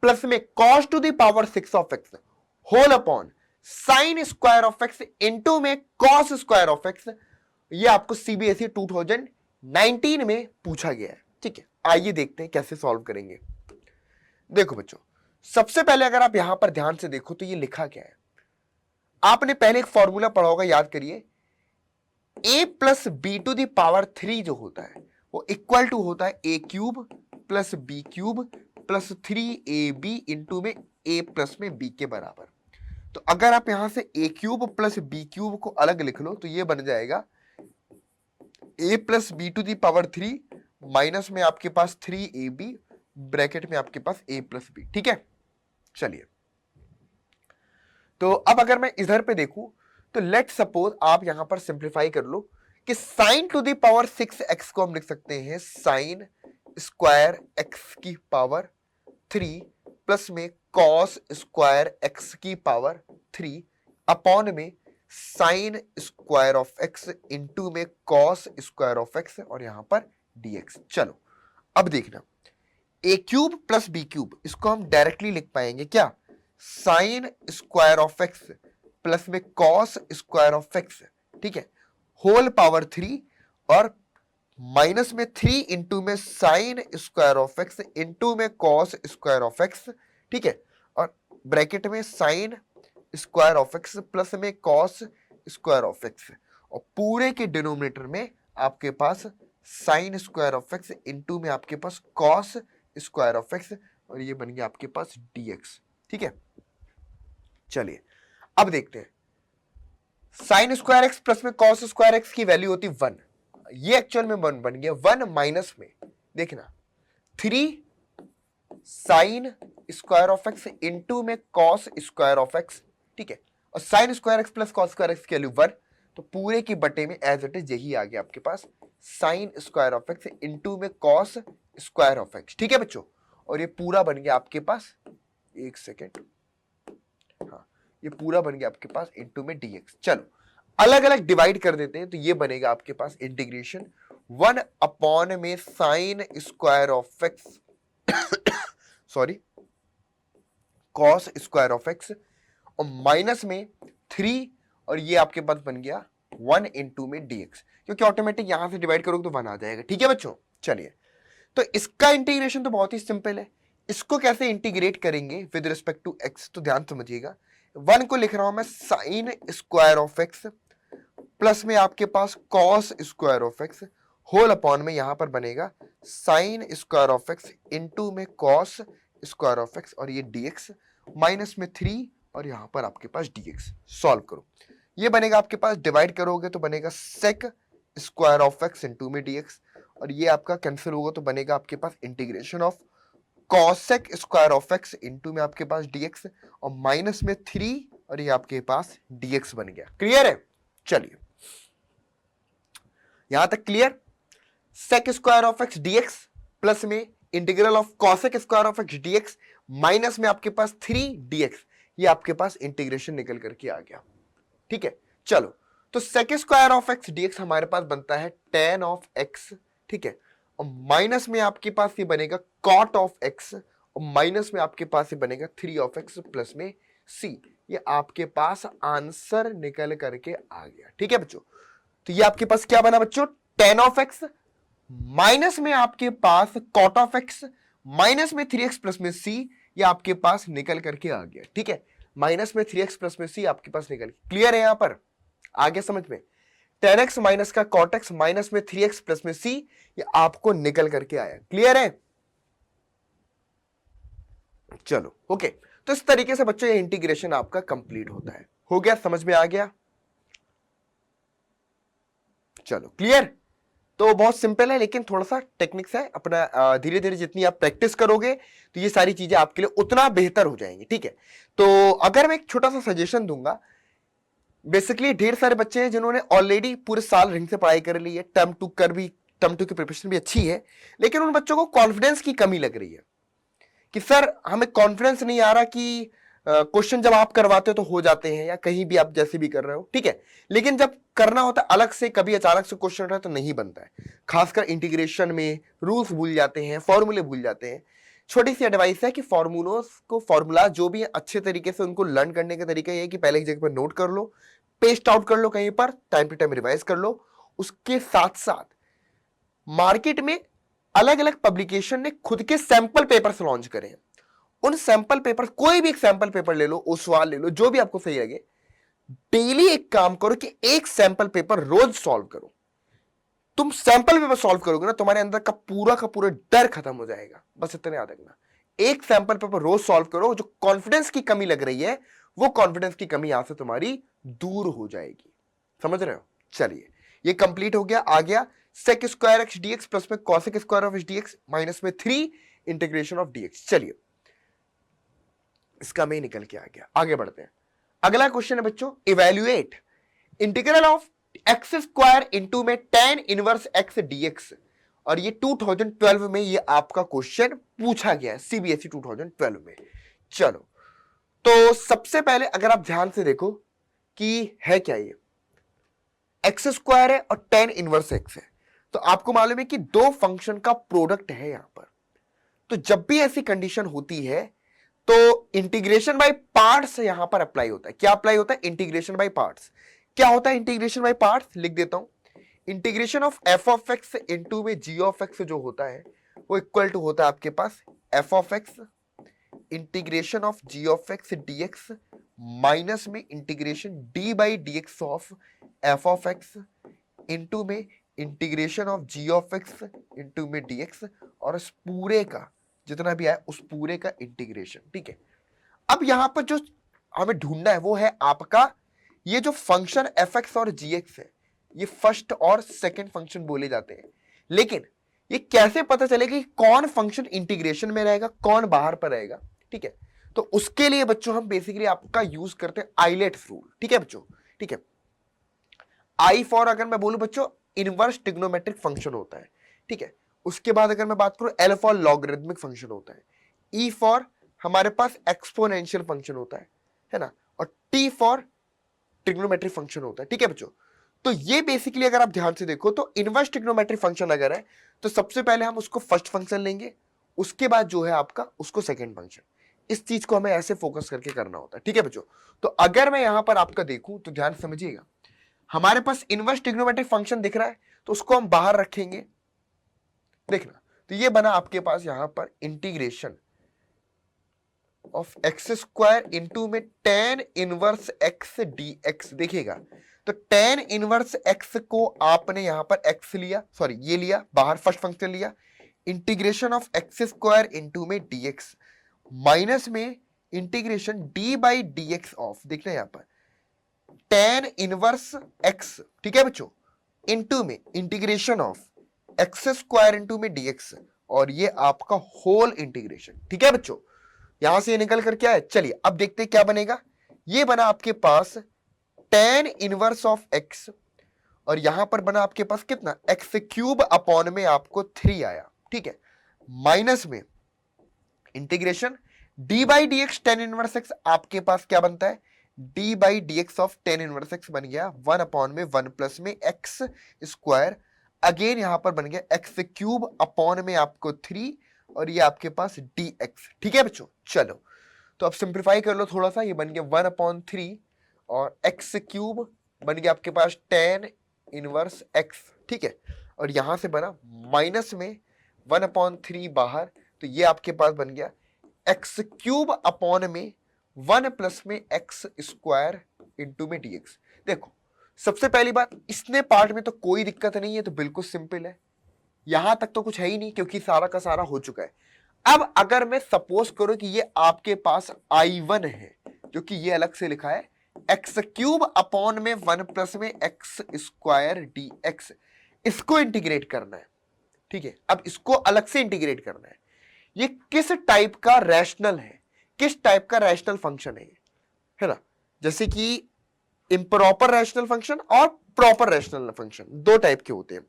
plus में cos to the power 6 of x whole upon sine square of x into में कॉस स्क्वायर ऑफ x। ये आपको सीबीएसई 2019 में पूछा गया है। ठीक है, आइए देखते हैं कैसे सॉल्व करेंगे। देखो बच्चों, सबसे पहले अगर आप यहां पर ध्यान से देखो तो ये लिखा क्या है, आपने पहले एक फॉर्मूला पढ़ा होगा, याद करिए, a plus b to the power 3 जो होता है वो इक्वल टू होता है a cube plus b cube plus 3ab into में a प्लस में b के बराबर। तो अगर आप यहां से a cube plus b cube को अलग लिख लो तो ये बन जाएगा a plus b to the power 3 minus में आपके पास 3ab ब्रैकेट में आपके पास a प्लस बी। ठीक है, चलिए तो अब अगर मैं इधर पे देखूं तो लेट सपोज आप यहां पर सिंप्लीफाई कर लो कि sign to the power 6x को हम लिख सकते हैं साइन स्क्वायर x की पावर 3 प्लस में कॉस स्क्वायर x की पावर 3 अपॉन में sine square of x into में कॉस स्क्वायर ऑफ x और यहां पर dx। चलो अब देखना, a cube plus b cube इसको हम डायरेक्टली लिख पाएंगे क्या, sine square of x plus में कॉस स्क्वायर ऑफ एक्स। ठीक है, होल पावर 3 और माइनस में 3 इंटू में sine square of x into में कॉस स्क्वायर ऑफ एक्स। ठीक है, और ब्रैकेट में sine square of x plus में कॉस स्क्वायर ऑफ एक्स और पूरे के डिनोमिनेटर में आपके पास sine square of x into में आपके पास कॉस स्क्वायर ऑफ एक्स और ये बन गया आपके पास dx। ठीक है, चलिए अब देखते हैं, साइन स्क्वायर एक्स प्लस में कॉस स्क्वायर एक्स की वैल्यू होती 1, ये एक्चुअल में बन गया 1 माइनस में देखना 3 sign square of x into में कॉस स्क्वायर ऑफ एक्स। ठीक है, और sign square x plus cos square x की वैल्यू 1, तो पूरे की बटे में एज इट इज यही आ गया आपके पास sine square of x into में कॉस स्क्वायर ऑफ एक्स। ठीक है बच्चों, और ये पूरा बन गया आपके पास, एक सेकेंड, हाँ ये पूरा बन गया आपके पास इंटू में dx। चलो अलग अलग डिवाइड कर देते हैं तो ये बनेगा आपके पास इंटीग्रेशन 1 अपॉन में sine square of x sorry, cos square of x, और माइनस में 3, और ये आपके पास बन गया 1 इंटू में dx, क्योंकि ऑटोमेटिक यहां से डिवाइड करोगे तो 1 आ जाएगा। ठीक है बच्चों, चलिए, तो इसका इंटीग्रेशन तो बहुत ही सिंपल है। इसको कैसे इंटीग्रेट करेंगे विद रिस्पेक्ट टू एक्स, तो ध्यान समझिएगा। 1 को लिख रहा हूं मैं sine square of x, plus में आपके पास cos square of x, whole upon में यहां पर बनेगा sine square of x into में कॉस स्क्वायर ऑफ एक्स, और ये dx, माइनस में 3, और यहां पर आपके पास dx। सॉल्व करो, ये बनेगा आपके पास, डिवाइड करोगे तो बनेगा sec square of x into में dx, और ये आपका कैंसिल होगा तो बनेगा आपके पास integration of cosec square of x into में आपके पास dx, और माइनस में 3, और ये आपके पास dx बन गया। क्लियर है? चलिए, यहां तक clear. Sec square of x dx plus में integral of cosec square of x dx minus में आपके पास 3 dx, ये आपके पास इंटीग्रेशन निकल करके आ गया। ठीक है, चलो, तो sec square of x dx हमारे पास बनता है tan ऑफ x, ठीक है, और माइनस में आपके पास ये बनेगा cot ऑफ x, और माइनस में आपके पास ये बनेगा 3 ऑफ x प्लस में c। ये आपके पास आंसर निकल करके आ गया। ठीक है बच्चों, तो ये आपके पास क्या बना बच्चों, tan ऑफ x, माइनस में आपके पास cot ऑफ x, माइनस में 3x प्लस में c, ये आपके पास निकल करके आ गया। ठीक है, माइनस में 3x प्लस में c आपके पास निकल, क्लियर है? यहां पर आगे समझ में, tan x माइनस का cot x माइनस में 3x प्लस में c, ये आपको निकल करके आया। क्लियर है? चलो, ओके, तो इस तरीके से बच्चों ये इंटीग्रेशन आपका कंप्लीट होता है। हो गया? समझ में आ गया? चलो, क्लियर। तो बहुत सिंपल है, लेकिन थोड़ा सा टेक्निक्स है अपना, धीरे धीरे जितनी आप प्रैक्टिस करोगे तो ये सारी चीजें आपके लिए उतना बेहतर हो जाएंगी। ठीक है, तो अगर मैं एक छोटा सा सजेशन दूंगा, बेसिकली ढेर सारे बच्चे हैं जिन्होंने ऑलरेडी पूरे साल रिंग से पढ़ाई कर ली है, टर्म टू की प्रिपरेशन भी अच्छी है, लेकिन उन बच्चों को कॉन्फिडेंस की कमी लग रही है कि सर हमें कॉन्फिडेंस नहीं आ रहा कि क्वेश्चन जब आप करवाते हो तो हो जाते हैं, या कहीं भी आप जैसे भी कर रहे हो, ठीक है, लेकिन जब करना होता है अलग से, कभी अचानक से क्वेश्चन उठा तो नहीं बनता है। खासकर इंटीग्रेशन में रूल्स भूल जाते हैं, फॉर्मूले भूल जाते हैं। छोटी सी एडवाइस है कि फॉर्मूला जो भी है अच्छे तरीके से उनको लर्न करने का तरीका ये है कि पहले एक जगह पर नोट कर लो, पेस्ट आउट कर लो, कहीं पर टाइम टू टाइम रिवाइज कर लो। उसके साथ साथ मार्केट में अलग अलग पब्लिकेशन ने खुद के सैंपल पेपर्स लॉन्च करे हैं। उन सैंपल पेपर, कोई भी एक सैंपल पेपर ले लो, ओसवाल ले लो, जो भी आपको सही लगे, डेली एक काम करो कि एक सैंपल पेपर रोज सॉल्व करो। तुम सैंपल पेपर सॉल्व करोगे ना, तुम्हारे अंदर का पूरा डर खत्म हो जाएगा। बस इतना याद रखना, एक सैंपल पेपर रोज सॉल्व करो, जो कॉन्फिडेंस की कमी लग रही है वो कॉन्फिडेंस की कमी यहां से तुम्हारी दूर हो जाएगी। समझ रहे हो? चलिए, ये कंप्लीट हो गया। आ गया sec square x dx plus में cosec square of x dx minus में 3 इंटीग्रेशन ऑफ डीएक्स। चलिए, इसका में निकल के आ गया। आगे बढ़ते हैं। अगला क्वेश्चन है बच्चों, evaluate integral of x square into में tan इनवर्स एक्स डीएक्स, और ये 2012 में ये आपका क्वेश्चन पूछा गया है, सीबीएसई 2012 में। चलो, तो सबसे पहले अगर आप ध्यान से देखो कि है क्या, ये एक्स स्क्वायर है और tan इनवर्स एक्स है, तो आपको मालूम है कि दो फंक्शन का प्रोडक्ट है यहां पर। तो जब भी ऐसी कंडीशन होती है तो इंटीग्रेशन बाय पार्ट्स यहां पर अप्लाई होता है। क्या अप्लाई होता है? Integration by parts. क्या होता है इंटीग्रेशन बाय पार्ट्स? लिख देता हूं, integration of f of x into में जी ऑफ एक्स जो होता है वो इक्वल टू होता है आपके पास f of x integration of g of x dx minus में integration d by d x of f of x into में integration of g of x into में डीएक्स, और इस पूरे का जितना भी आया उस पूरे का इंटीग्रेशन। ठीक है, अब यहां पर जो हमें ढूंढना है वो है आपका ये जो फंक्शन एफ एक्स और जी एक्स है, ये फर्स्ट और सेकंड फंक्शन बोले जाते हैं। लेकिन ये कैसे पता चलेगा कि कौन फंक्शन इंटीग्रेशन में रहेगा, कौन बाहर पर रहेगा? ठीक है, तो उसके लिए बच्चों हम बेसिकली आपका यूज करते हैं आइलेट्स रूल। ठीक है बच्चों, ठीक है, आई फॉर अगर मैं बोलूं बच्चों इनवर्स ट्रिग्नोमेट्रिक फंक्शन होता है। ठीक है, उसके बाद अगर मैं बात करूं एल फॉर लॉगरिथमिक फंक्शन होता है, ई फॉर हमारे पास एक्सपोनेंशियल फंक्शन होता है ना, और टी फॉर ट्रिग्नोमेट्रिक फंक्शन होता है। ठीक है बच्चों, तो ये बेसिकली अगर आप ध्यान से देखो तो इनवर्स ट्रिग्नोमेट्रिक फंक्शन अगर है तो सबसे पहले हम उसको फर्स्ट फंक्शन लेंगे, उसके बाद जो है आपका उसको सेकेंड फंक्शन। इस चीज को हमें ऐसे फोकस करके करना होता है, ठीक है बच्चों। तो अगर मैं यहां पर आपका देखूं तो ध्यान समझिएगा, हमारे पास इनवर्स ट्रिग्नोमेट्रिक फंक्शन दिख रहा है तो उसको हम बाहर रखेंगे। देखना, तो ये बना आपके पास यहां पर integration of x square into में tan इनवर्स एक्स dx। देखिएगा, तो tan इनवर्स एक्स को आपने यहां पर x लिया, सॉरी ये लिया बाहर, फर्स्ट फंक्शन लिया, integration of x square into में dx माइनस में integration d by d x of, देखना यहां पर tan इनवर्स x, ठीक है बच्चों, इंटू में integration of x square into में dx, और ये आपका होल इंटीग्रेशन, ठीक है बच्चों। यहां से ये निकल कर क्या है, चलिए अब देखते हैं क्या बनेगा। ये बना आपके पास tan इनवर्स ऑफ x, और यहां पर बना आपके पास कितना, एक्स क्यूब अपॉन में आपको 3 आया, ठीक है, माइनस में integration d by d x tan inverse x, आपके पास क्या बनता है, d by d x of tan inverse x बन गया 1 अपॉन में 1 प्लस में एक्स स्क्वायर, अगेन यहां पर बन गया एक्स क्यूब अपॉन में आपको 3, और ये आपके पास dx, ठीक है बच्चों। चलो तो अब सिंप्लीफाई कर लो थोड़ा सा, ये बन गया 1 अपॉन 3 और एक्स क्यूब बन गया आपके पास tan इनवर्स x, ठीक है, और यहां से बना माइनस में 1 अपॉन 3 बाहर, तो ये आपके पास बन गया एक्स क्यूब अपॉन में 1 प्लस में एक्स स्क्वायर इंटू में dx। देखो सबसे पहली बात, इसने पार्ट में तो कोई दिक्कत नहीं है, तो बिल्कुल सिंपल है, यहां तक तो कुछ है ही नहीं क्योंकि सारा का सारा हो चुका है। अब अगर मैं सपोज करूं कि ये आपके पास I1 है, जो कि ये अलग से लिखा है एक्स क्यूब अपॉन में 1 प्लस में एक्स स्क्वायर dx, इसको इंटीग्रेट करना है, ठीक है। अब इसको अलग से इंटीग्रेट करना है, ये किस टाइप का रैशनल है, किस टाइप का रैशनल फंक्शन है ना, जैसे कि इम्प्रॉपर रैशनल फंक्शन और प्रॉपर रैशनल फंक्शन, दो टाइप के होते हैं।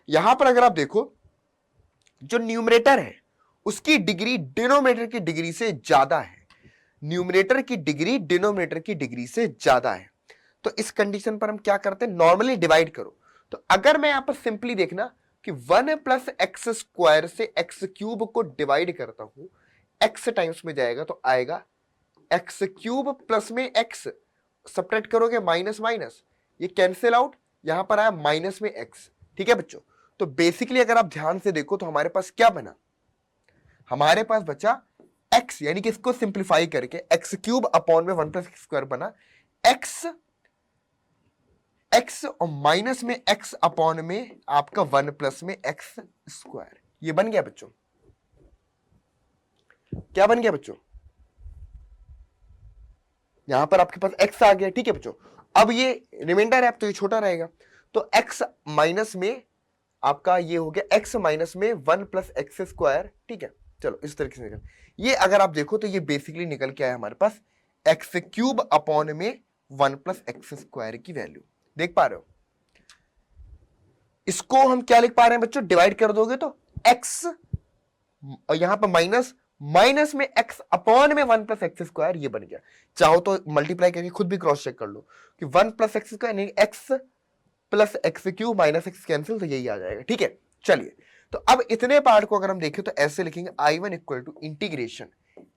यहां पर अगर आप देखो, जो न्यूमरेटर है उसकी डिग्री डिनोमिनेटर की डिग्री से ज्यादा है, न्यूमरेटर की डिग्री डिनोमिनेटर की डिग्री से ज्यादा है, तो इस कंडीशन पर हम क्या करते हैं, नॉर्मली डिवाइड करो। तो अगर मैं यहां पर सिंपली देखना कि 1 प्लस एक्स स्क्वायर से एक्स क्यूब को डिवाइड करता हूं, एक्स टाइम्स में जाएगा तो आएगा एक्स क्यूब प्लस में एक्स, सब्ट्रैक्ट करोगे माइनस माइनस, ये कैंसिल आउट, यहां पर आया माइनस में एक्स, ठीक है बच्चों। तो बेसिकली अगर आप ध्यान से देखो तो हमारे पास क्या बना, हमारे पास बचा x, यानी कि इसको सिंप्लीफाई करके एक्स क्यूब अपॉन में 1 प्लस एक्स स्क्वायर बना x और माइनस में x अपॉन में आपका 1 प्लस में एक्स स्क्वायर, ये बन गया बच्चों। क्या बन गया बच्चों, यहां पर आपके पास x आ गया, ठीक है बच्चों। अब ये रिमाइंडर है, तो ये छोटा रहेगा, तो x माइनस में आपका ये हो गया x माइनस में 1 प्लस एक्स स्क्वायर, ठीक है। चलो इस तरीके से निकल, ये अगर आप देखो तो ये बेसिकली निकल के आया हमारे पास एक्स क्यूब अपॉन में 1 प्लस एक्स स्क्वायर की वैल्यू, देख पा रहे हो। इसको हम क्या लिख पा रहे हैं बच्चों, डिवाइड कर दोगे तो x और यहां पर माइनस में x अपॉन में 1 प्लस एक्स स्क्वायर, ये बन गया। चाहो तो मल्टीप्लाई करके खुद भी क्रॉस चेक कर लो कि 1 प्लस एक्स स्क्वायर यानी x plus x cube minus x cancel, तो यही आ जाएगा, ठीक है। चलिए तो अब इतने पार्ट को अगर हम देखें तो ऐसे लिखेंगे I1 equal to integration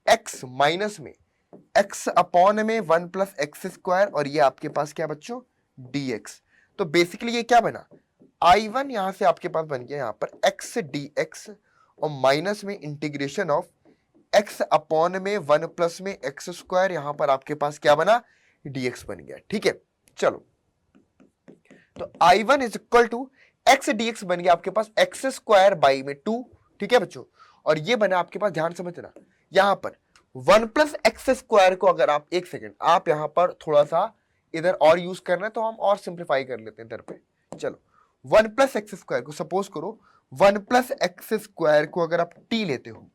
x minus में x अपॉन में 1 प्लस एक्स स्क्वायर, और ये आपके पास क्या बच्चों, dx। तो बेसिकली ये क्या बना, I1 यहां से आपके पास बन गया यहां पर x dx, और माइनस में इंटीग्रेशन ऑफ x अपॉन में 1 प्लस में एक्स स्क्वायर, यहां पर आपके पास क्या बना, dx बन गया, ठीक है। चलो तो I1 is equal to x dx बन गया आपके पास एक्स स्क्वायर बाई में 2, ठीक है बच्चों। और ये बना आपके पास, ध्यान समझना, यहां पर 1 प्लस एक्स स्क्वायर को अगर आप, एक सेकेंड, आप यहां पर थोड़ा सा इधर और यूज करना है तो हम और सिंप्लीफाई कर लेते हैं इधर पे। चलो 1 प्लस एक्स स्क्वायर को, सपोज करो 1 प्लस एक्स स्क्वायर को अगर आप t लेते हो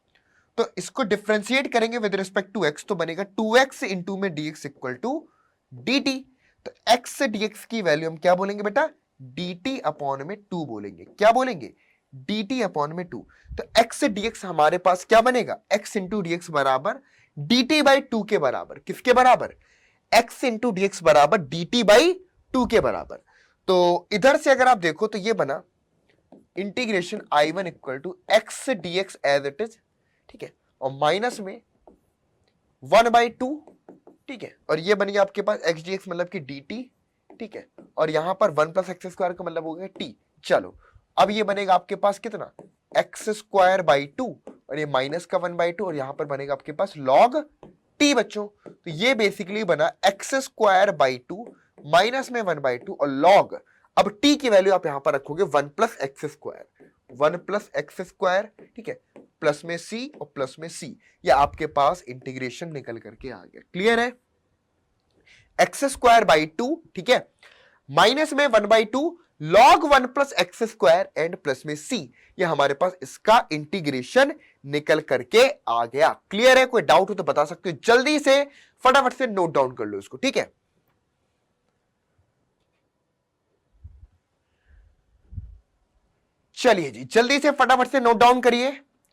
तो इसको डिफ्रेंशिएट करेंगे विद रिस्पेक्ट टू x, तो बनेगा 2x इंटू में dx इक्वल टू dt। तो x dx की वैल्यू हम क्या बोलेंगे बेटा, dt अपॉन में 2 बोलेंगे, क्या बोलेंगे, dt अपॉन में 2। तो x dx हमारे पास क्या बनेगा, x इंटू डी एक्स बराबर dt बाई 2 के बराबर, किसके बराबर, x इंटू डी एक्स बराबर dt बाई 2 के बराबर। तो इधर से अगर आप देखो तो ये बना integration I1 equal to x d x as it is, ठीक है, और माइनस में 1/2, ठीक है, और ये बन गया आपके पास एक्स डी एक्स मतलब कि डी टी, ठीक है, और यहां पर 1+x² का मतलब हो गया टी। चलो अब ये बनेगा आपके पास कितना, x²/2, और ये माइनस का 1/2, और यहां पर बनेगा आपके पास log t बच्चों। तो ये बेसिकली बना x²/2 माइनस में 1/2 और log, अब t की वैल्यू आप यहां पर रखोगे 1+x², 1+x², ठीक है, प्लस में c और प्लस में c, ये आपके पास इंटीग्रेशन निकल करके आ गया। क्लियर है, x²/2, ठीक है, माइनस में 1/2 log 1+x² एंड प्लस में c, ये हमारे पास इसका इंटीग्रेशन निकल करके आ गया। क्लियर है, कोई डाउट हो तो बता सकते हो, जल्दी से फटाफट से नोट डाउन कर लो इसको, ठीक है। चलिए जी, जल्दी से फटाफट से नोट डाउन करिए,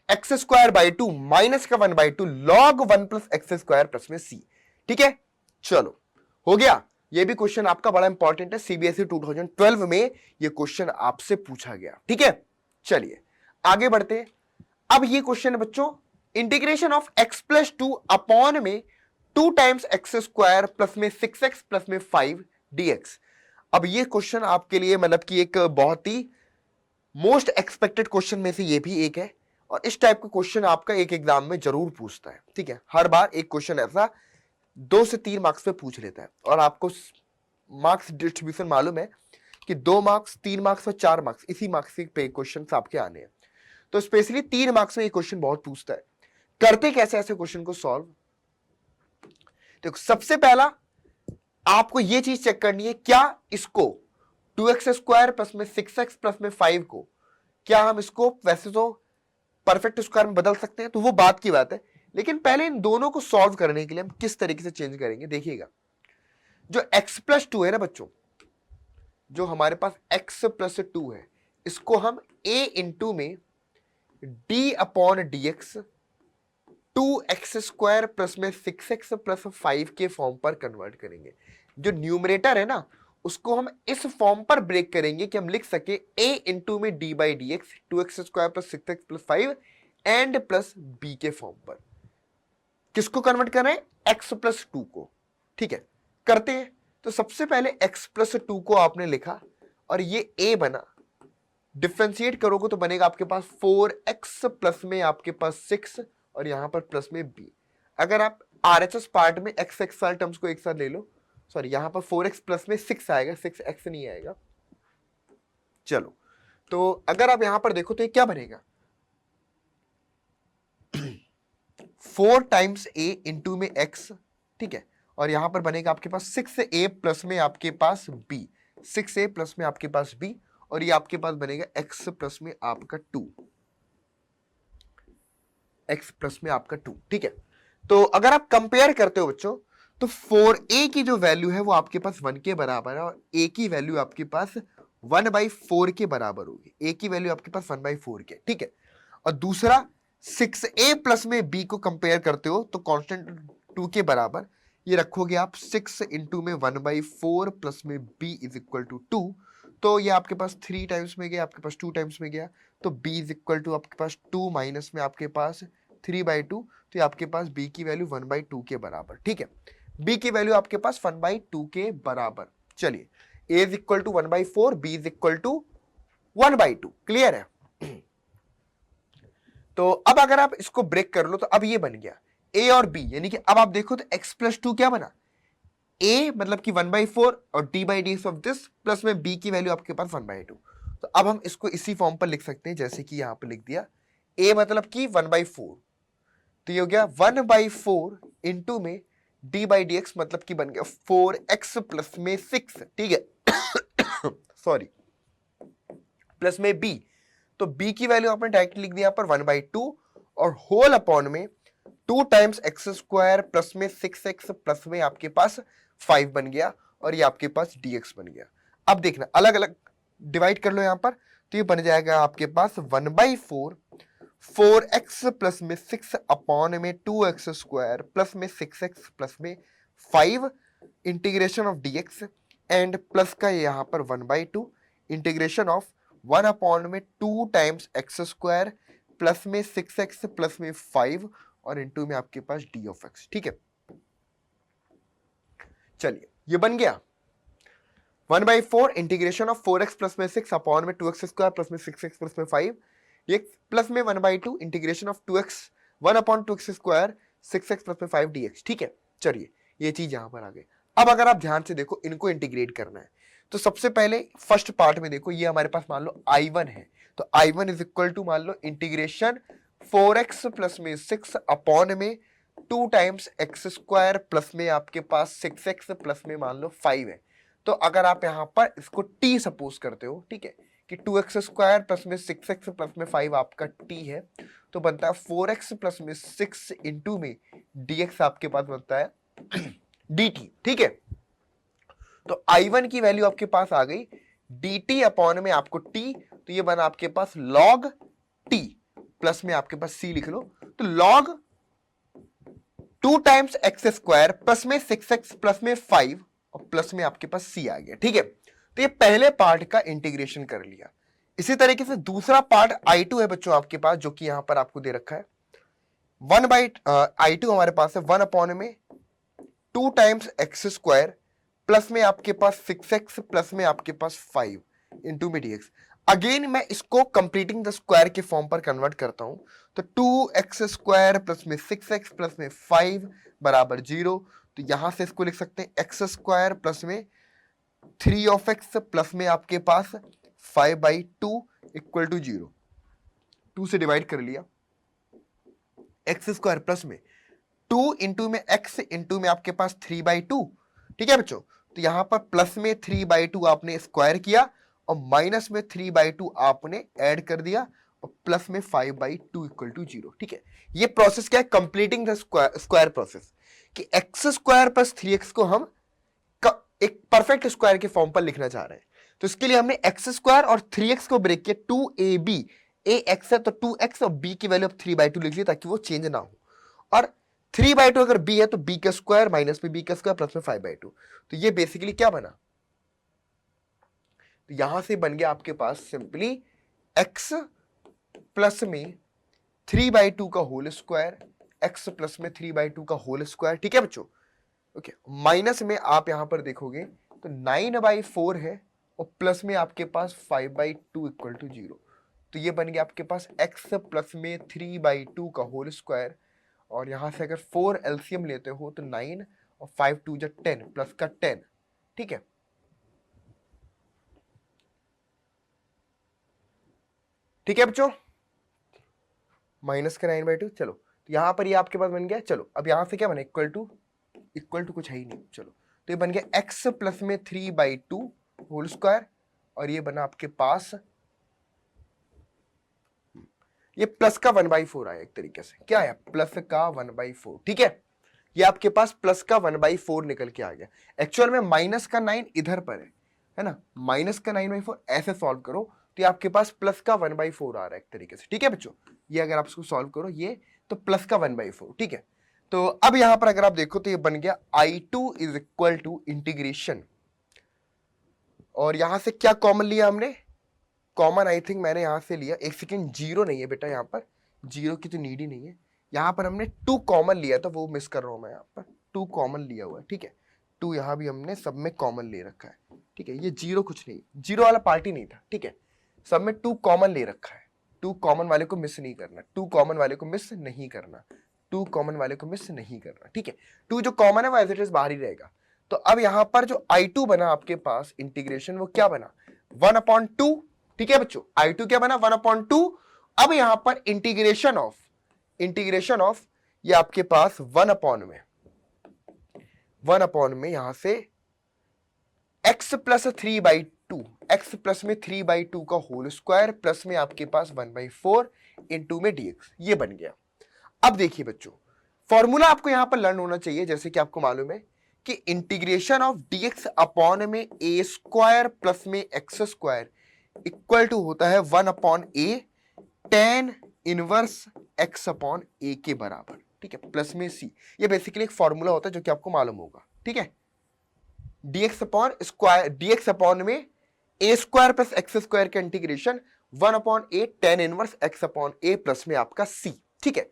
x²/2 माइनस का 1/2 log 1+x² प्लस में c, ठीक है। चलो हो गया, ये भी क्वेश्चन आपका बड़ा इंपॉर्टेंट है, सीबीएसई 2012 में ये क्वेश्चन आपसे पूछा गया, ठीक है। चलिए आगे बढ़ते हैं। अब ये क्वेश्चन है बच्चों, इंटीग्रेशन ऑफ x+2 अपॉन में 2 टाइम्स x² प्लस में 6x प्लस में 5 dx। अब ये क्वेश्चन आपके लिए मतलब कि एक बहुत ही मोस्ट एक्सपेक्टेड क्वेश्चन में से ये भी एक है, और इस टाइप का क्वेश्चन आपका एक एग्जाम में जरूर पूछता है, ठीक है। हर बार एक क्वेश्चन ऐसा 2 से 3 मार्क्स पे पूछ लेता है, और आपको मार्क्स डिस्ट्रीब्यूशन मालूम है कि 2 मार्क्स, 3 मार्क्स और 4 मार्क्स, इसी मार्क्स पे क्वेश्चन आपके आने हैं। तो स्पेशली 3 मार्क्स में ये क्वेश्चन बहुत पूछता है। करते कैसे ऐसे क्वेश्चन को सॉल्व, देखो सबसे पहला आपको ये चीज चेक करनी है, क्या इसको 2x² प्लस में 6x प्लस में 5 को, क्या हम इसको वैसे तो परफेक्ट स्क्वायर में बदल सकते हैं, तो वो बात की बात है, लेकिन पहले इन दोनों को सॉल्व करने के लिए हम किस तरीके से चेंज करेंगे देखिएगा। जो x+2 है ना बच्चों, जो हमारे पास x+2 है, इसको हम a इंटू में d/dx 2x² प्लस में 6x प्लस 5 के फॉर्म पर कन्वर्ट करेंगे। जो न्यूमरेटर है ना, उसको हम इस फॉर्म पर ब्रेक करेंगे कि हम लिख सके a इंटू में d/dx 2x² plus 6x plus 5 and plus b के फॉर्म पर। किसको कन्वर्ट कर रहे हैं, x+2 को, ठीक है, करते हैं। तो सबसे पहले x+2 को आपने लिखा और ये a बना, डिफरेंशिएट करोगे तो बनेगा आपके पास 4x प्लस में आपके पास 6 और यहां पर प्लस में b। अगर आप RHS पार्ट में x x वाले टर्म्स को एक साथ ले लो, सॉरी यहां पर 4x प्लस में 6 आएगा, 6x नहीं आएगा। चलो तो अगर आप यहां पर देखो तो ये क्या बनेगा, 4 टाइम्स a इंटू में x, ठीक है, और यहां पर बनेगा आपके पास 6a प्लस में आपके पास b, 6a प्लस में आपके पास b, और ये आपके पास बनेगा x प्लस में आपका 2, x प्लस में आपका 2, ठीक है। तो अगर आप कंपेयर करते हो बच्चों, तो 4a की जो वैल्यू है वो आपके पास 1 के बराबर है, और a की वैल्यू आपके पास 1/4 के बराबर होगी, a की वैल्यू आपके पास 1/4 के, ठीक है। और दूसरा 6a प्लस में b को कंपेयर करते हो तो कांस्टेंट 2 के बराबर, ये रखोगे आप 6 इंटू में 1/4 प्लस में b इज इक्वल टू 2, तो ये आपके पास 3 टाइम्स में गया, आपके पास 2 टाइम्स में गया, तो b इज इक्वल टू आपके पास 2 माइनस में आपके पास 3/2, तो आपके पास b की वैल्यू 1/2 के बराबर, ठीक है। b की वैल्यू आपके पास 1/2 के बराबर। चलिए a is equal to 1/4, b is equal to 1/2, clear है। तो अब अगर आप इसको ब्रेक कर लो तो अब ये बन गया a और b, यानी कि अब आप देखो तो x+2 क्या बना, a मतलब कि 1/4 और d/dx ऑफ दिस प्लस में b की वैल्यू आपके पास 1/2। तो अब हम इसको इसी फॉर्म पर लिख सकते हैं जैसे कि यहां पर लिख दिया, a मतलब कि 1/4, तो ये हो गया 1/4 इंटू में d/dx मतलब कि बन गया 4x प्लस में 6, ठीक है, सॉरी, प्लस में b, तो b की वैल्यू आपने डायरेक्ट लिख दिया पर 1/2 और होल अपॉन में 2 टाइम्स x² प्लस में 6x प्लस में आपके पास 5 बन गया, और ये आपके पास dx बन गया। अब देखना अलग अलग डिवाइड कर लो यहां पर, तो ये बन जाएगा आपके पास 1/4 4x प्लस में 6 अपॉन में 2x² प्लस में 6x प्लस में 5 integration of dx and plus का यहां पर 1/2 इंटीग्रेशन ऑफ 1 अपॉन में 2 टाइम्स x² प्लस में 6x प्लस में 5 और इंटू में आपके पास डी ऑफ एक्स। ठीक है, चलिए ये बन गया 1/4 इंटीग्रेशन ऑफ 4x प्लस में 6 अपॉन में 2x स्क्वायर प्लस में 6x प्लस में 5, ये प्लस में 1/2 integration of 2x 1 upon 2x square 6x plus में 5 dx। ठीक है, चलिए ये चीज यहां पर आ गई। अब अगर आप ध्यान से देखो, इनको इंटीग्रेट करना है, तो सबसे पहले फर्स्ट पार्ट में देखो, ये हमारे पास मान लो I1 है, तो I1 इज इक्वल टू मान लो इंटीग्रेशन 4x प्लस में 6 अपॉन में 2 टाइम्स एक्स स्क्वायर प्लस में आपके पास 6x प्लस में मान लो 5 है। तो अगर आप यहां पर इसको t सपोज करते हो, ठीक है, कि 2x स्क्वायर प्लस में 6x प्लस में 5 आपका t है, तो बनता है 4x प्लस में 6 इंटू में dx आपके पास बनता है dt। ठीक है, तो I1 की वैल्यू आपके पास आ गई dt अपॉन में आपको t, तो ये बना आपके पास log t प्लस में आपके पास c लिख लो, तो log 2 times x square plus में 6x प्लस में 5 और प्लस में आपके पास c आ गया। ठीक है, तो ये पहले पार्ट का इंटीग्रेशन कर लिया। इसी तरीके से दूसरा पार्ट I2 है बच्चों आपके पास, जो कि यहां पर आपको दे रखा है I2 हमारे पास है 1 अपॉन में 2 टाइम्स एक्स स्क्वायर प्लस में आपके पास 6x प्लस में आपके पास 5 इंटू में dx। अगेन मैं इसको कंप्लीटिंग द स्क्वायर के फॉर्म पर कन्वर्ट करता हूं, तो 2x स्क्वायर प्लस में 6x प्लस में 5 बराबर 0, तो यहां से इसको लिख सकते हैं एक्स स्क्वायर प्लस में 3 ऑफ एक्स प्लस में आपके पास 5/2 इक्वल टू 0। 2 से डिवाइड कर लिया, एक्स स्क्वायर प्लस में 2 इंटू में एक्स इंटू में आपके पास 3/2। ठीक है बच्चों, तो यहां पर प्लस में 3/2 आपने स्क्वायर किया और माइनस में 3/2 आपने ऐड कर दिया और प्लस में 5/2 इक्वल टू 0। ठीक है, ये प्रोसेस क्या है, कंप्लीटिंग द स्क्वायर प्रोसेस, कि एक्स स्क्वायर प्लस 3x को हम एक परफेक्ट स्क्वायर के फॉर्म पर लिखना चाह रहे हैं। तो इसके लिए हमने एक्स स्क्वायर और 3x को ब्रेक किया, 2ab, a x है तो 2x और b की वैल्यू 3/2 लिख ली ताकि वो चेंज ना हो, और 3/2 अगर b है तो b का स्क्वायर माइनस में b का स्क्वायर प्लस में 5/2। तो ये बेसिकली क्या बना, तो यहां से बन गया आपके पास सिंपली x प्लस में 3/2 का होल स्क्वायर, x प्लस में 3/2 का होल स्क्वायर। ठीक है बच्चों, ओके, माइनस में आप यहां पर देखोगे तो 9/4 है और प्लस में आपके पास 5/2 इक्वल टू 0। तो ये बन गया आपके पास x प्लस में 3/2 का होल स्क्वायर, और यहां से अगर 4 एलसीएम लेते हो तो 9 और 5 2 जा 10 प्लस का 10। ठीक है, ठीक है बच्चों, माइनस का 9/2। चलो, तो यहां पर ये आपके पास बन गया। चलो अब यहां से क्या बना, इक्वल टू कुछ है ही नहीं। चलो, तो ये बन गया x प्लस में 3/2 होल स्क्वायर, और ये बना आपके पास ये प्लस का 1/4 आया, एक तरीके से क्या आया, प्लस का 1/4। ठीक है, ये आपके पास प्लस का 1/4 निकल के आ गया। एक्चुअल में माइनस का 9 इधर पर है ना, माइनस का 9/4 ऐसे सॉल्व करो तो ये आपके पास प्लस का 1/4 आ रहा है एक तरीके से। ठीक है बच्चों, ये अगर आप इसको सॉल्व करो ये, तो प्लस का 1/4। ठीक है, तो अब यहां पर अगर आप देखो तो ये बन गया I2 is equal to integration, और यहां से क्या कॉमन लिया हमने, कॉमन आई थिंक मैंने यहां से लिया, एक सेकेंड, 0 नहीं है बेटा, यहां पर 0 की तो नीड ही नहीं है, यहां पर हमने 2 कॉमन लिया था, वो मिस कर रहा हूं मैं, यहां पर 2 कॉमन लिया हुआ है। ठीक है, 2 यहां भी हमने सब में कॉमन ले रखा है। ठीक है, ये 0 कुछ नहीं, 0 वाला पार्टी नहीं था। ठीक है, सब में 2 कॉमन ले रखा है, 2 कॉमन वाले को मिस नहीं करना, 2 कॉमन वाले को मिस नहीं करना, 2 कॉमन वाले को मिस नहीं करना। ठीक है, 2 जो कॉमन है वो एज इट इज बाहर ही रहेगा। तो अब यहां पर जो I2 बना आपके पास इंटीग्रेशन, वो क्या बना, 1/2। ठीक है बच्चों, I2 क्या बना, 1/2। अब यहां पर इंटीग्रेशन ऑफ ये आपके पास 1/में यहां से x प्लस 3/2, x प्लस में 3/2 का होल स्क्वायर प्लस में आपके पास 1/4 इंटू में dx, ये बन गया। अब देखिए बच्चों, फॉर्मूला आपको यहां पर लर्न होना चाहिए, जैसे कि आपको मालूम है कि इंटीग्रेशन ऑफ dx अपॉन में a स्क्वायर प्लस में x स्क्वायर इक्वल टू होता है 1/a tan inverse x upon a के बराबर। ठीक है, प्लस में c, ये बेसिकली एक फॉर्मूला होता है जो कि आपको मालूम होगा। ठीक है, dx अपॉन में a square plus x square का integration 1/a tan inverse x/a plus में आपका c। ठीक है,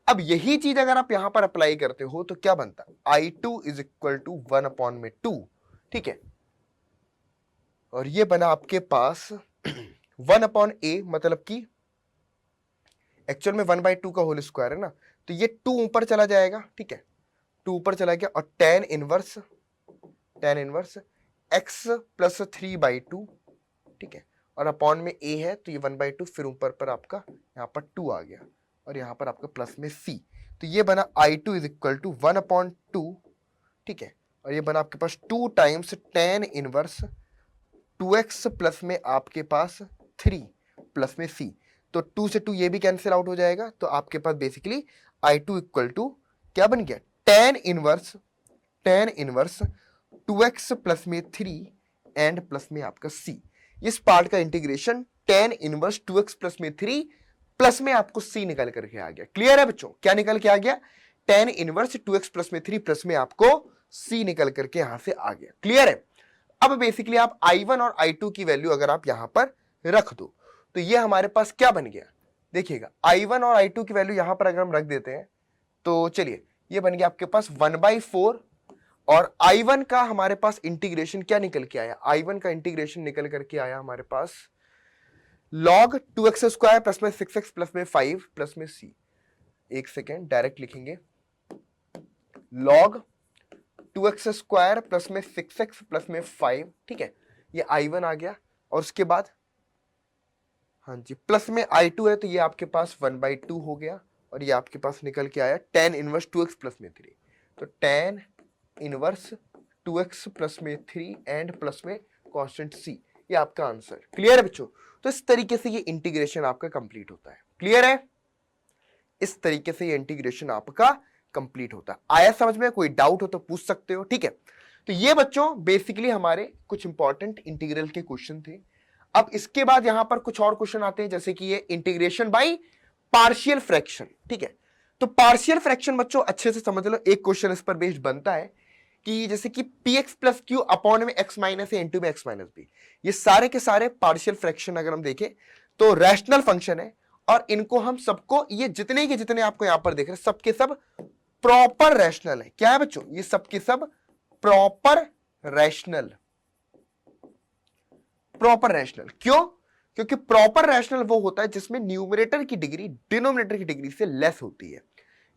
अब यही चीज अगर आप यहां पर अप्लाई करते हो तो क्या बनता है, I2 इज इक्वल टू 1/2। ठीक है, और ये बना आपके पास 1/a, मतलब कि एक्चुअल में 1/2 का होल स्क्वायर है ना, तो ये 2 ऊपर चला जाएगा। ठीक है, 2 ऊपर चला गया, और tan इनवर्स x प्लस 3/2। ठीक है, और अपॉन में a है तो ये 1/2, फिर ऊपर पर आपका यहाँ पर 2 आ गया, और यहाँ पर आपका प्लस में c। तो ये बना I2 इज इक्वल टू 1/2। ठीक है, और ये बना आपके पास 2 times tan inverse 2x plus में आपके पास 3 प्लस में c। तो 2 से 2 ये भी कैंसिल आउट हो जाएगा, तो आपके पास बेसिकली I2 इक्वल टू क्या बन गया, tan इनवर्स 2x प्लस में 3 एंड प्लस में आपका c। इस पार्ट का integration tan inverse 2x plus में 3 प्लस में आपको c निकल करके आ गया। क्लियर है बच्चों, क्या निकल के आ गया, tan इनवर्स 2x प्लस में 3 प्लस में आपको c निकल करके यहां से आ गया। क्लियर है, अब बेसिकली आप I1 और I2 की वैल्यू अगर आप यहां पर रख दो तो ये हमारे पास क्या बन गया, देखिएगा I1 और I2 की वैल्यू यहां पर अगर हम रख देते हैं तो चलिए ये बन गया आपके पास 1/4, और I1 का हमारे पास इंटीग्रेशन क्या निकल के आया, I1 का इंटीग्रेशन निकल करके आया हमारे पास log 2x स्क्वायर प्लस में 6x प्लस में 5 प्लस में c। एक सेकेंड, डायरेक्ट लिखेंगे, log 2x स्क्वायर प्लस में 6x प्लस में 5। ठीक है, ये I1 आ गया, और उसके बाद हाँ जी प्लस में I2 है तो ये आपके पास 1/2 हो गया, और ये आपके पास निकल के आया tan इनवर्स 2x प्लस में 3। तो tan इनवर्स 2x प्लस में 3 एंड प्लस में कांस्टेंट c, ये आपका आंसर। क्लियर है बच्चों, तो इस तरीके से ये इंटीग्रेशन आपका कंप्लीट होता है। क्लियर है, इस तरीके से ये इंटीग्रेशन आपका कंप्लीट होता है। आया समझ में, कोई डाउट हो तो पूछ सकते हो। ठीक है, तो ये बच्चों बेसिकली हमारे कुछ इंपॉर्टेंट इंटीग्रल के क्वेश्चन थे। अब इसके बाद यहां पर कुछ और क्वेश्चन आते हैं, जैसे कि ये इंटीग्रेशन बाय पार्शियल फ्रैक्शन। ठीक है, तो पार्शियल फ्रैक्शन बच्चों अच्छे से समझ लो, एक क्वेश्चन इस पर बेस्ड बनता है कि जैसे कि px प्लस क्यू अपॉन में x माइनस ए इंटू में x माइनस बी, ये सारे के सारे पार्शियल फ्रैक्शन अगर हम देखें तो रैशनल फंक्शन है, और इनको हम सबको, ये जितने के जितने आपको यहां पर देख रहे हैं सबके सब प्रॉपर रैशनल है। क्या है बच्चों, ये सबके सब प्रॉपर रैशनल। क्यों, क्योंकि प्रॉपर रैशनल वो होता है जिसमें न्यूमरेटर की डिग्री डिनोमिनेटर की डिग्री से लेस होती है।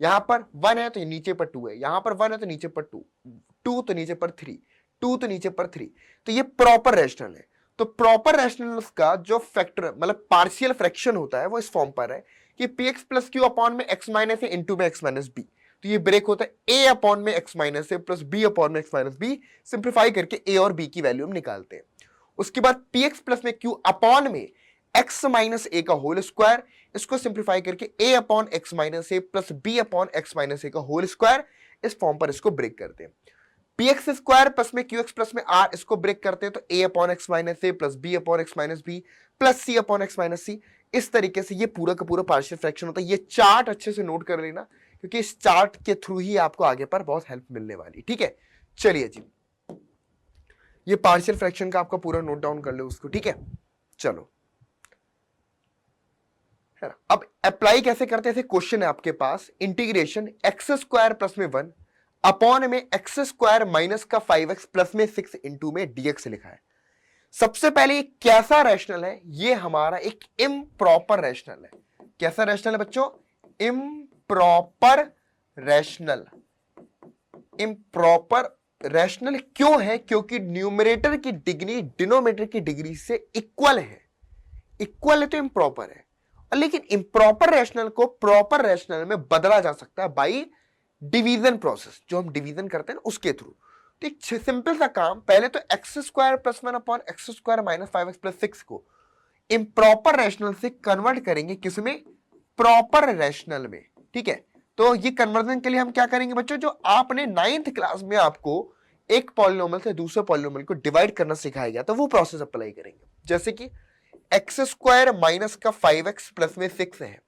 यहां पर 1 है तो नीचे पर 2 है, यहां पर 1 है तो नीचे पर 2 तो नीचे पर 3, 2 तो नीचे पर 3, तो ये प्रॉपर रैशनल है। तो प्रॉपर रैशनल का जो फैक्टर मतलब पार्शियल फ्रैक्शन होता है वो इस फॉर्म पर है कि px प्लस क्यू अपॉन में x माइनस ए इंटू में x माइनस बी, तो ये ब्रेक होता है a अपॉन में x minus a plus b upon में x माइनस बी। सिंप्लीफाई करके a और b की वैल्यू हम निकालते हैं। उसके बाद px प्लस में q अपॉन में x माइनस ए का होल स्क्वायर, इसको सिंप्लीफाई करके a upon x minus a plus b upon x minus ए का होल स्क्वायर, इस फॉर्म पर इसको ब्रेक करते हैं। px स्क्वायर प्लस में qx प्लस में r, इसको ब्रेक करते हैं तो a upon x minus a plus b upon x minus b plus c upon x minus c. इस तरीके से ये पूरा का पूरा पार्शियल फ्रैक्शन होता है। ये चार्ट अच्छे से नोट कर लेना, क्योंकि इस चार्ट के थ्रू ही आपको आगे पर बहुत हेल्प मिलने वाली। ठीक है, चलिए जी, ये पार्शियल फ्रैक्शन का आपका पूरा नोट डाउन कर लो उसको। ठीक है, चलो है ना, अब अप्लाई कैसे करते हैं, क्वेश्चन है आपके पास इंटीग्रेशन एक्स स्क्वायर प्लस में 1 अपॉन में एक्स स्क्वायर माइनस का 5x प्लस में 6 इंटू में dx लिखा है। सबसे पहले कैसा रैशनल है, ये हमारा एक इम्प्रॉपर रैशनल है। कैसा रैशनल है बच्चों, इम्प्रॉपर रैशनल। इम्प्रॉपर रैशनल क्यों है, क्योंकि न्यूमरेटर की डिग्री डिनोमिनेटर की डिग्री से इक्वल है। इक्वल है तो इम्प्रॉपर है, लेकिन इम्प्रॉपर रैशनल को प्रॉपर रैशनल में बदला जा सकता है बाई डिवीजन प्रोसेस, जो हम डिवीजन करते हैं उसके थ्रू। तो एक सिंपल सा काम, पहले तो x square plus 1 upon x square minus 5x plus 6 को इम्प्रॉपर रैशनल से कन्वर्ट करेंगे किसमें, प्रॉपर रैशनल में। ठीक है, तो ये कन्वर्जन के लिए हम क्या करेंगे बच्चों, जो आपने 9th क्लास में आपको एक पॉलिनोमियल से दूसरे पॉलिनोमियल को डिवाइड करना सिखाया गया, तो वो प्रोसेस अप्लाई करेंगे। जैसे कि एक्स स्क्वायर माइनस का 5x प्लस में 6 है,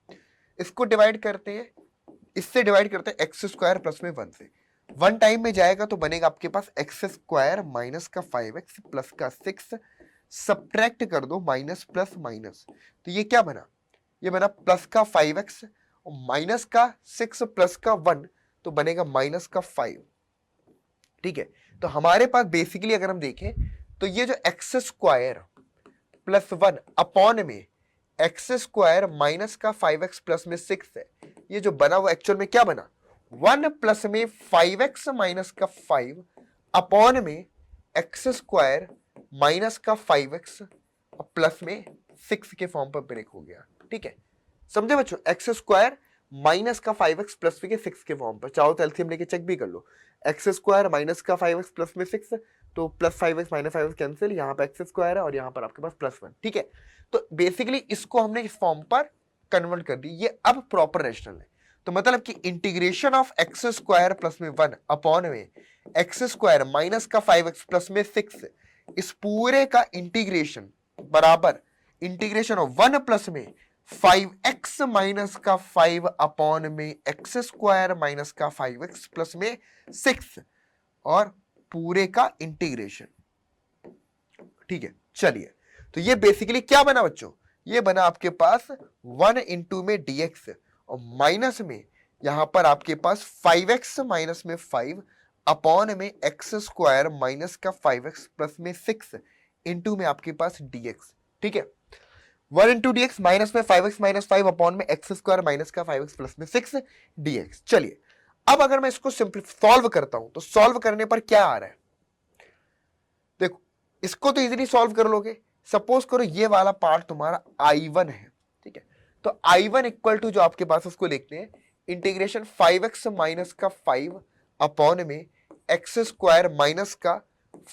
इसको डिवाइड करते हैं, इससे डिवाइड करते हैं एक्स स्क्वायर प्लस में 1 से, 1 टाइम में जाएगा तो बनेगा आपके पास एक्स स्क्वायर माइनस का 5x प्लस का 6 सब्ट्रैक्ट कर दो माइनस प्लस माइनस, तो ये क्या बना, ये बना प्लस का 5x और माइनस का 6 प्लस का 1, तो बनेगा माइनस का 5। ठीक है, तो हमारे पास बेसिकली अगर हम देखें तो ये जो एक्स स्क्वायर प्लस 1 अपॉन में एक्स स्क्वायर माइनस का 5x प्लस में 6 है, ये जो बना वो एक्चुअल में क्या बना, 1 प्लस में 5x माइनस का 5 अपॉन में एक्स स्क्वायर माइनस का 5x और प्लस में 6 के फॉर्म पर ब्रेक हो गया। ठीक है, समझे बच्चों, एक्स स्क्वायर माइनस का 5x प्लस के 6 के फॉर्म पर, चाहो तो एलसीएम लेके चेक भी कर लो, एक्स स्क्वायर माइनस का 5x प्लस में 6, तो plus 5x minus 5x cancel, यहाँ पर एक्स स्क्वायर है और यहाँ पर आपके पास प्लस 1। ठीक है, तो बेसिकली इसको हमने इस फॉर्म पर कन्वर्ट कर दी, ये अब प्रॉपर रेशनल है। तो मतलब कि integration of x square plus में 1 अपॉन में एक्स स्क्वायर माइनस का 5x प्लस में 6, इस पूरे का इंटीग्रेशन बराबर इंटीग्रेशन ऑफ 1 प्लस में 5x माइनस का 5 अपॉन में एक्स स्क्वायर माइनस का 5x प्लस में 6 और पूरे का इंटीग्रेशन। ठीक है, चलिए, तो ये बेसिकली क्या बना बच्चों, ये बना आपके पास 1 इंटू में dx और माइनस में यहां पर आपके पास 5x माइनस में 5 अपॉन में एक्स स्क्वायर माइनस का 5x प्लस में 6 इंटू में आपके पास dx। ठीक है, 1 इंटू dx माइनस में 5x माइनस 5 अपॉन में एक्स स्क्वायर माइनस का 5x प्लस में 6 dx। चलिए, अब अगर मैं इसको सॉल्व करता हूं तो सॉल्व करने पर क्या आ रहा है, देखो इसको तो इजीली सॉल्व कर लोगे। सपोज करो ये वाला पार्ट तुम्हारा I1 है। ठीक है, तो I1 इक्वल टू जो आपके पास उसको लिखते हैं इंटीग्रेशन 5x माइनस का 5 अपॉन में एक्स स्क्वायर माइनस का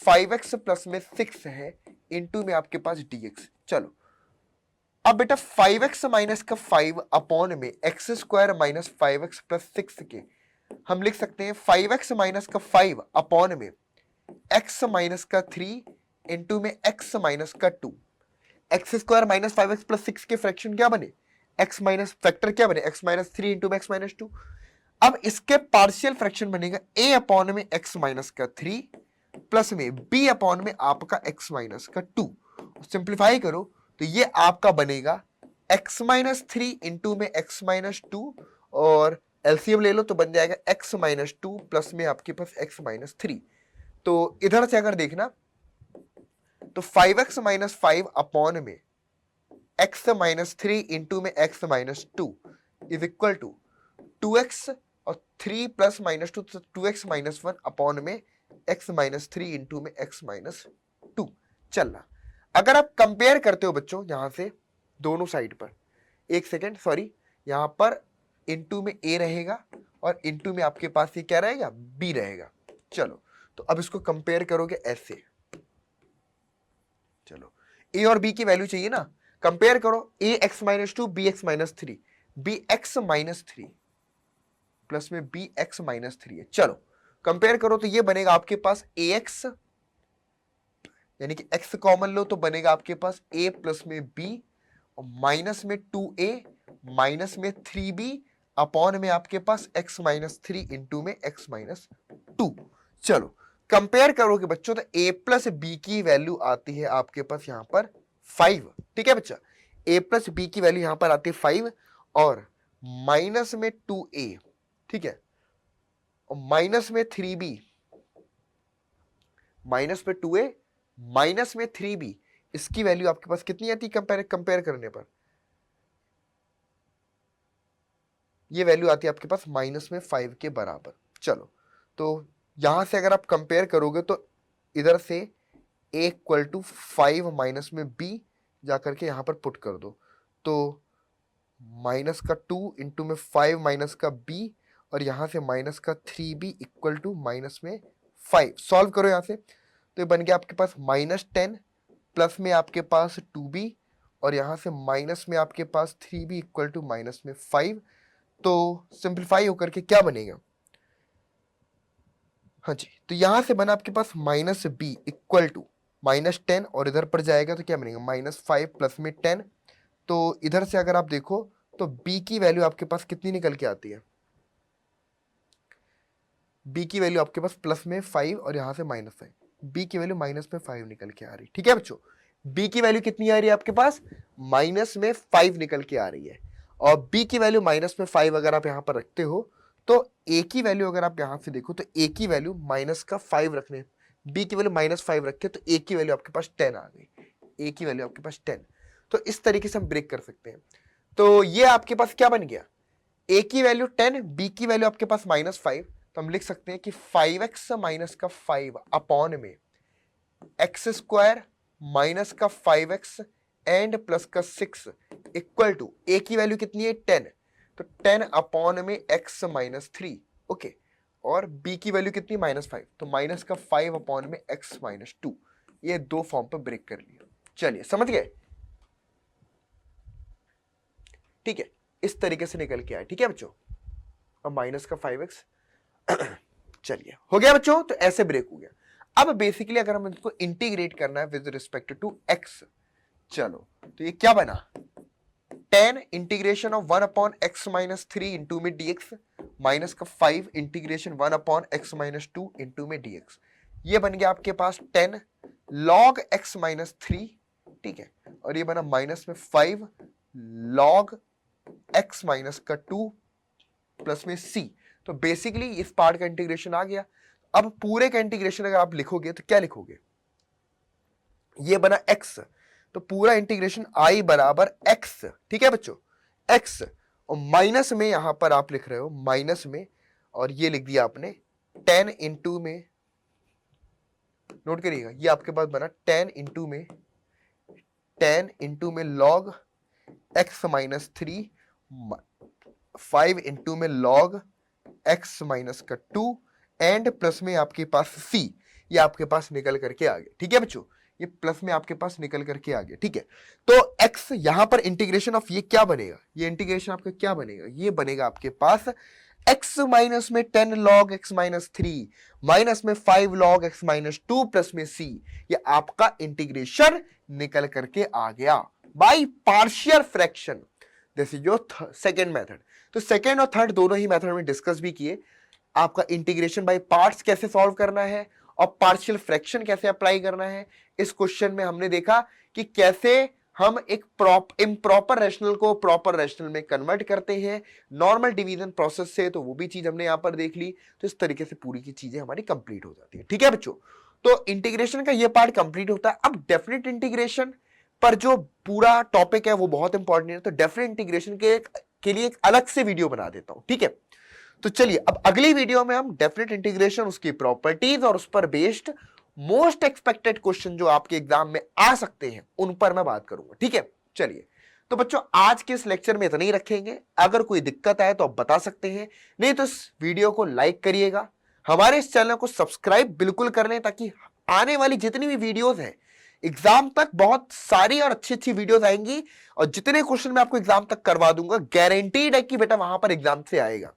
5x प्लस में 6 है इंटू में आपके पास dx। चलो अब बेटा 5x माइनस का 5 अपॉन में x square minus 5x plus 6 के हम लिख सकते हैं 5x माइनस का 5 अपॉन में x माइनस का 3 इंटू में x माइनस का 2। X square minus 5x plus 6 के फ्रैक्शन क्या बने, x माइनस फैक्टर क्या बने, x माइनस 3 इंटू में x माइनस 2। अब इसके पार्शियल फ्रैक्शन बनेगा a अपॉन में x माइनस का 3 प्लस में b अपॉन में आपका x माइनस का 2। सिंप्लीफाई करो तो ये आपका बनेगा x माइनस 3 इंटू में x माइनस 2 और एलसीएम ले लो तो बन जाएगा x माइनस 2 प्लस में आपके पास x माइनस 3। तो इधर से अगर देखना तो 5x माइनस 5 अपॉन में x माइनस 3 इंटू में x minus 2 is equal to 2x और 3 plus minus 2, 2x minus 1 upon में x माइनस 3 इंटू में x माइनस 2। चलना, अगर आप कंपेयर करते हो बच्चों यहां से दोनों साइड पर, एक सेकेंड सॉरी, यहां पर इंटू में a रहेगा और इंटू में आपके पास ये क्या रहेगा, b रहेगा। चलो, तो अब इसको कंपेयर करोगे ऐसे, चलो a और b की वैल्यू चाहिए ना, कंपेयर करो a x minus 2 b x minus 3, b x minus 3 plus में b x माइनस 3 है। चलो कंपेयर करो तो ये बनेगा आपके पास ax यानी कि x कॉमन लो तो बनेगा आपके पास a प्लस में b और माइनस में 2a माइनस में 3b अपॉन में आपके पास x माइनस 3 इंटू में x माइनस 2। चलो कंपेयर करोगे बच्चों तो a प्लस b की वैल्यू आती है आपके पास यहां पर 5। ठीक है बच्चा, a प्लस b की वैल्यू यहां पर आती है 5 और माइनस में 2a, ठीक है, और माइनस में 3b, माइनस में 2a माइनस में 3b, इसकी वैल्यू आपके पास कितनी आती है कंपेयर करने पर, ये वैल्यू आती है आपके पास माइनस में 5 के बराबर। चलो, तो यहां से अगर आप कंपेयर करोगे तो इधर से a इक्वल टू 5 माइनस में b जाकर के यहां पर पुट कर दो, तो माइनस का 2 इंटू में 5 माइनस का b और यहां से माइनस का 3b इक्वल टू माइनस में 5। सॉल्व करो यहां से तो ये बन गया आपके पास माइनस 10 प्लस में आपके पास 2b और यहां से माइनस में आपके पास 3b इक्वल टू माइनस में 5। तो सिंप्लीफाई होकर के क्या बनेगा, हाँ जी, तो यहां से बना आपके पास minus b equal to minus 10 और इधर पर जाएगा तो क्या बनेगा माइनस 5 प्लस में 10। तो इधर से अगर आप देखो तो b की वैल्यू आपके पास कितनी निकल के आती है, b की वैल्यू आपके पास प्लस में 5 और यहां से माइनस 5, b की वैल्यू माइनस में 5 निकल के आ रही। ठीक है बच्चों, बी की वैल्यू कितनी आ रही है आपके पास, माइनस में 5 निकल के आ रही है, और बी की वैल्यू माइनस में 5 अगर आप यहां पर रखते हो तो ए की वैल्यू अगर आप यहां से देखो तो ए की वैल्यू माइनस का 5 रखने, बी की वैल्यू -5 रखे तो ए की वैल्यू आपके पास 10 आ गई, ए की वैल्यू आपके पास 10। तो इस तरीके से हम ब्रेक कर सकते हैं। तो ये आपके पास क्या बन गया, ए की वैल्यू 10, बी की वैल्यू आपके पास -5, तो हम लिख सकते हैं कि 5x माइनस का 5 अपॉन में एक्स स्क्वायर माइनस का 5x एंड प्लस का 6 इक्वल टू ए की वैल्यू कितनी है 10, तो 10 अपॉन में x माइनस 3, ओके, और b की वैल्यू कितनी -5, तो माइनस का 5 अपॉन में x माइनस 2। ये दो फॉर्म पर ब्रेक कर लिया, चलिए समझ गए, ठीक है, इस तरीके से निकल के आए, ठीक है बच्चों, और माइनस का 5x चलिए हो गया बच्चों, तो ऐसे ब्रेक हो गया। अब बेसिकली अगर हम इसको इंटीग्रेट करना है विद रिस्पेक्ट टू x, चलो तो ये क्या बना, 10 integration of 1 upon x minus 3 into में dx माइनस का 5 integration 1 upon x minus 2 into में dx, ये बन गया आपके पास 10 log x माइनस 3, ठीक है, और ये बना माइनस में 5 log x माइनस का 2 प्लस में c। तो बेसिकली इस पार्ट का इंटीग्रेशन आ गया। अब पूरे का इंटीग्रेशन अगर आप लिखोगे तो क्या लिखोगे, ये बना x, तो पूरा इंटीग्रेशन i बराबर x, ठीक है बच्चों, x, और माइनस में यहां पर आप लिख रहे हो माइनस में, और ये लिख दिया आपने 10 इंटू में, नोट करिएगा, ये आपके पास बना 10 इंटू में log x माइनस 3, 5 इंटू में log x माइनस का 2 एंड प्लस में आपके पास c, ये आपके पास निकल करके आ गया, ठीक है बच्चों, ये प्लस में आपके पास निकल करके आ गया, ठीक है। तो x यहां पर इंटीग्रेशन ऑफ ये क्या बनेगा, ये इंटीग्रेशन आपका क्या बनेगा, ये बनेगा आपके पास x माइनस में 10 log x माइनस 3 माइनस में 5 log x माइनस 2 प्लस में c, ये आपका इंटीग्रेशन निकल करके आ गया by partial fraction. This is your second method. तो सेकेंड और थर्ड दोनों ही मेथड में डिस्कस भी किए, आपका इंटीग्रेशन बाय पार्ट्स कैसे सॉल्व करना है और पार्शियल फ्रैक्शन कैसे अप्लाई करना है। इस क्वेश्चन में हमने देखा कि कैसे हम एक इम्प्रॉपर रैशनल को प्रॉपर रैशनल में कन्वर्ट करते हैं नॉर्मल डिवीजन प्रोसेस से, तो वो भी चीज हमने यहां पर देख ली। तो इस तरीके से पूरी की चीजें हमारी कंप्लीट हो जाती है, ठीक है बच्चों। तो इंटीग्रेशन का ये पार्ट कंप्लीट होता है। अब डेफिनेट इंटीग्रेशन पर जो पूरा टॉपिक है वो बहुत इंपॉर्टेंट है, तो डेफिनेट इंटीग्रेशन के लिए एक अलग से वीडियो बना देता हूं, ठीक है। तो चलिए अब अगली वीडियो में हम डेफिनेट इंटीग्रेशन, उसकी प्रॉपर्टीज और उस पर बेस्ड मोस्ट एक्सपेक्टेड क्वेश्चन जो आपके एग्जाम में आ सकते हैं उन पर मैं बात करूंगा, ठीक है। चलिए तो बच्चों आज के इस लेक्चर में इतना ही रखेंगे। अगर कोई दिक्कत आए तो आप बता सकते हैं, नहीं तो इस वीडियो को लाइक करिएगा, हमारे इस चैनल को सब्सक्राइब बिल्कुल कर लें, ताकि आने वाली जितनी भी वीडियोस हैं एग्जाम तक बहुत सारी और अच्छी अच्छी वीडियोस आएंगी, और जितने क्वेश्चन मैं आपको एग्जाम तक करवा दूंगा गारंटीड है कि बेटा वहां पर एग्जाम से आएगा।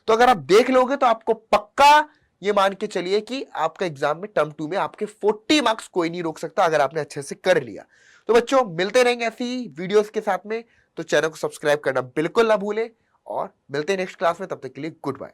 तो अगर आप देख लोगे तो आपको पक्का ये मान के चलिए कि आपका एग्जाम में टर्म 2 में आपके 40 मार्क्स कोई नहीं रोक सकता, अगर आपने अच्छे से कर लिया। तो बच्चों मिलते रहेंगे ऐसी वीडियोस के साथ में, तो चैनल को सब्सक्राइब करना बिल्कुल ना भूलें, और मिलते हैं नेक्स्ट क्लास में, तब तक के लिए गुड बाय।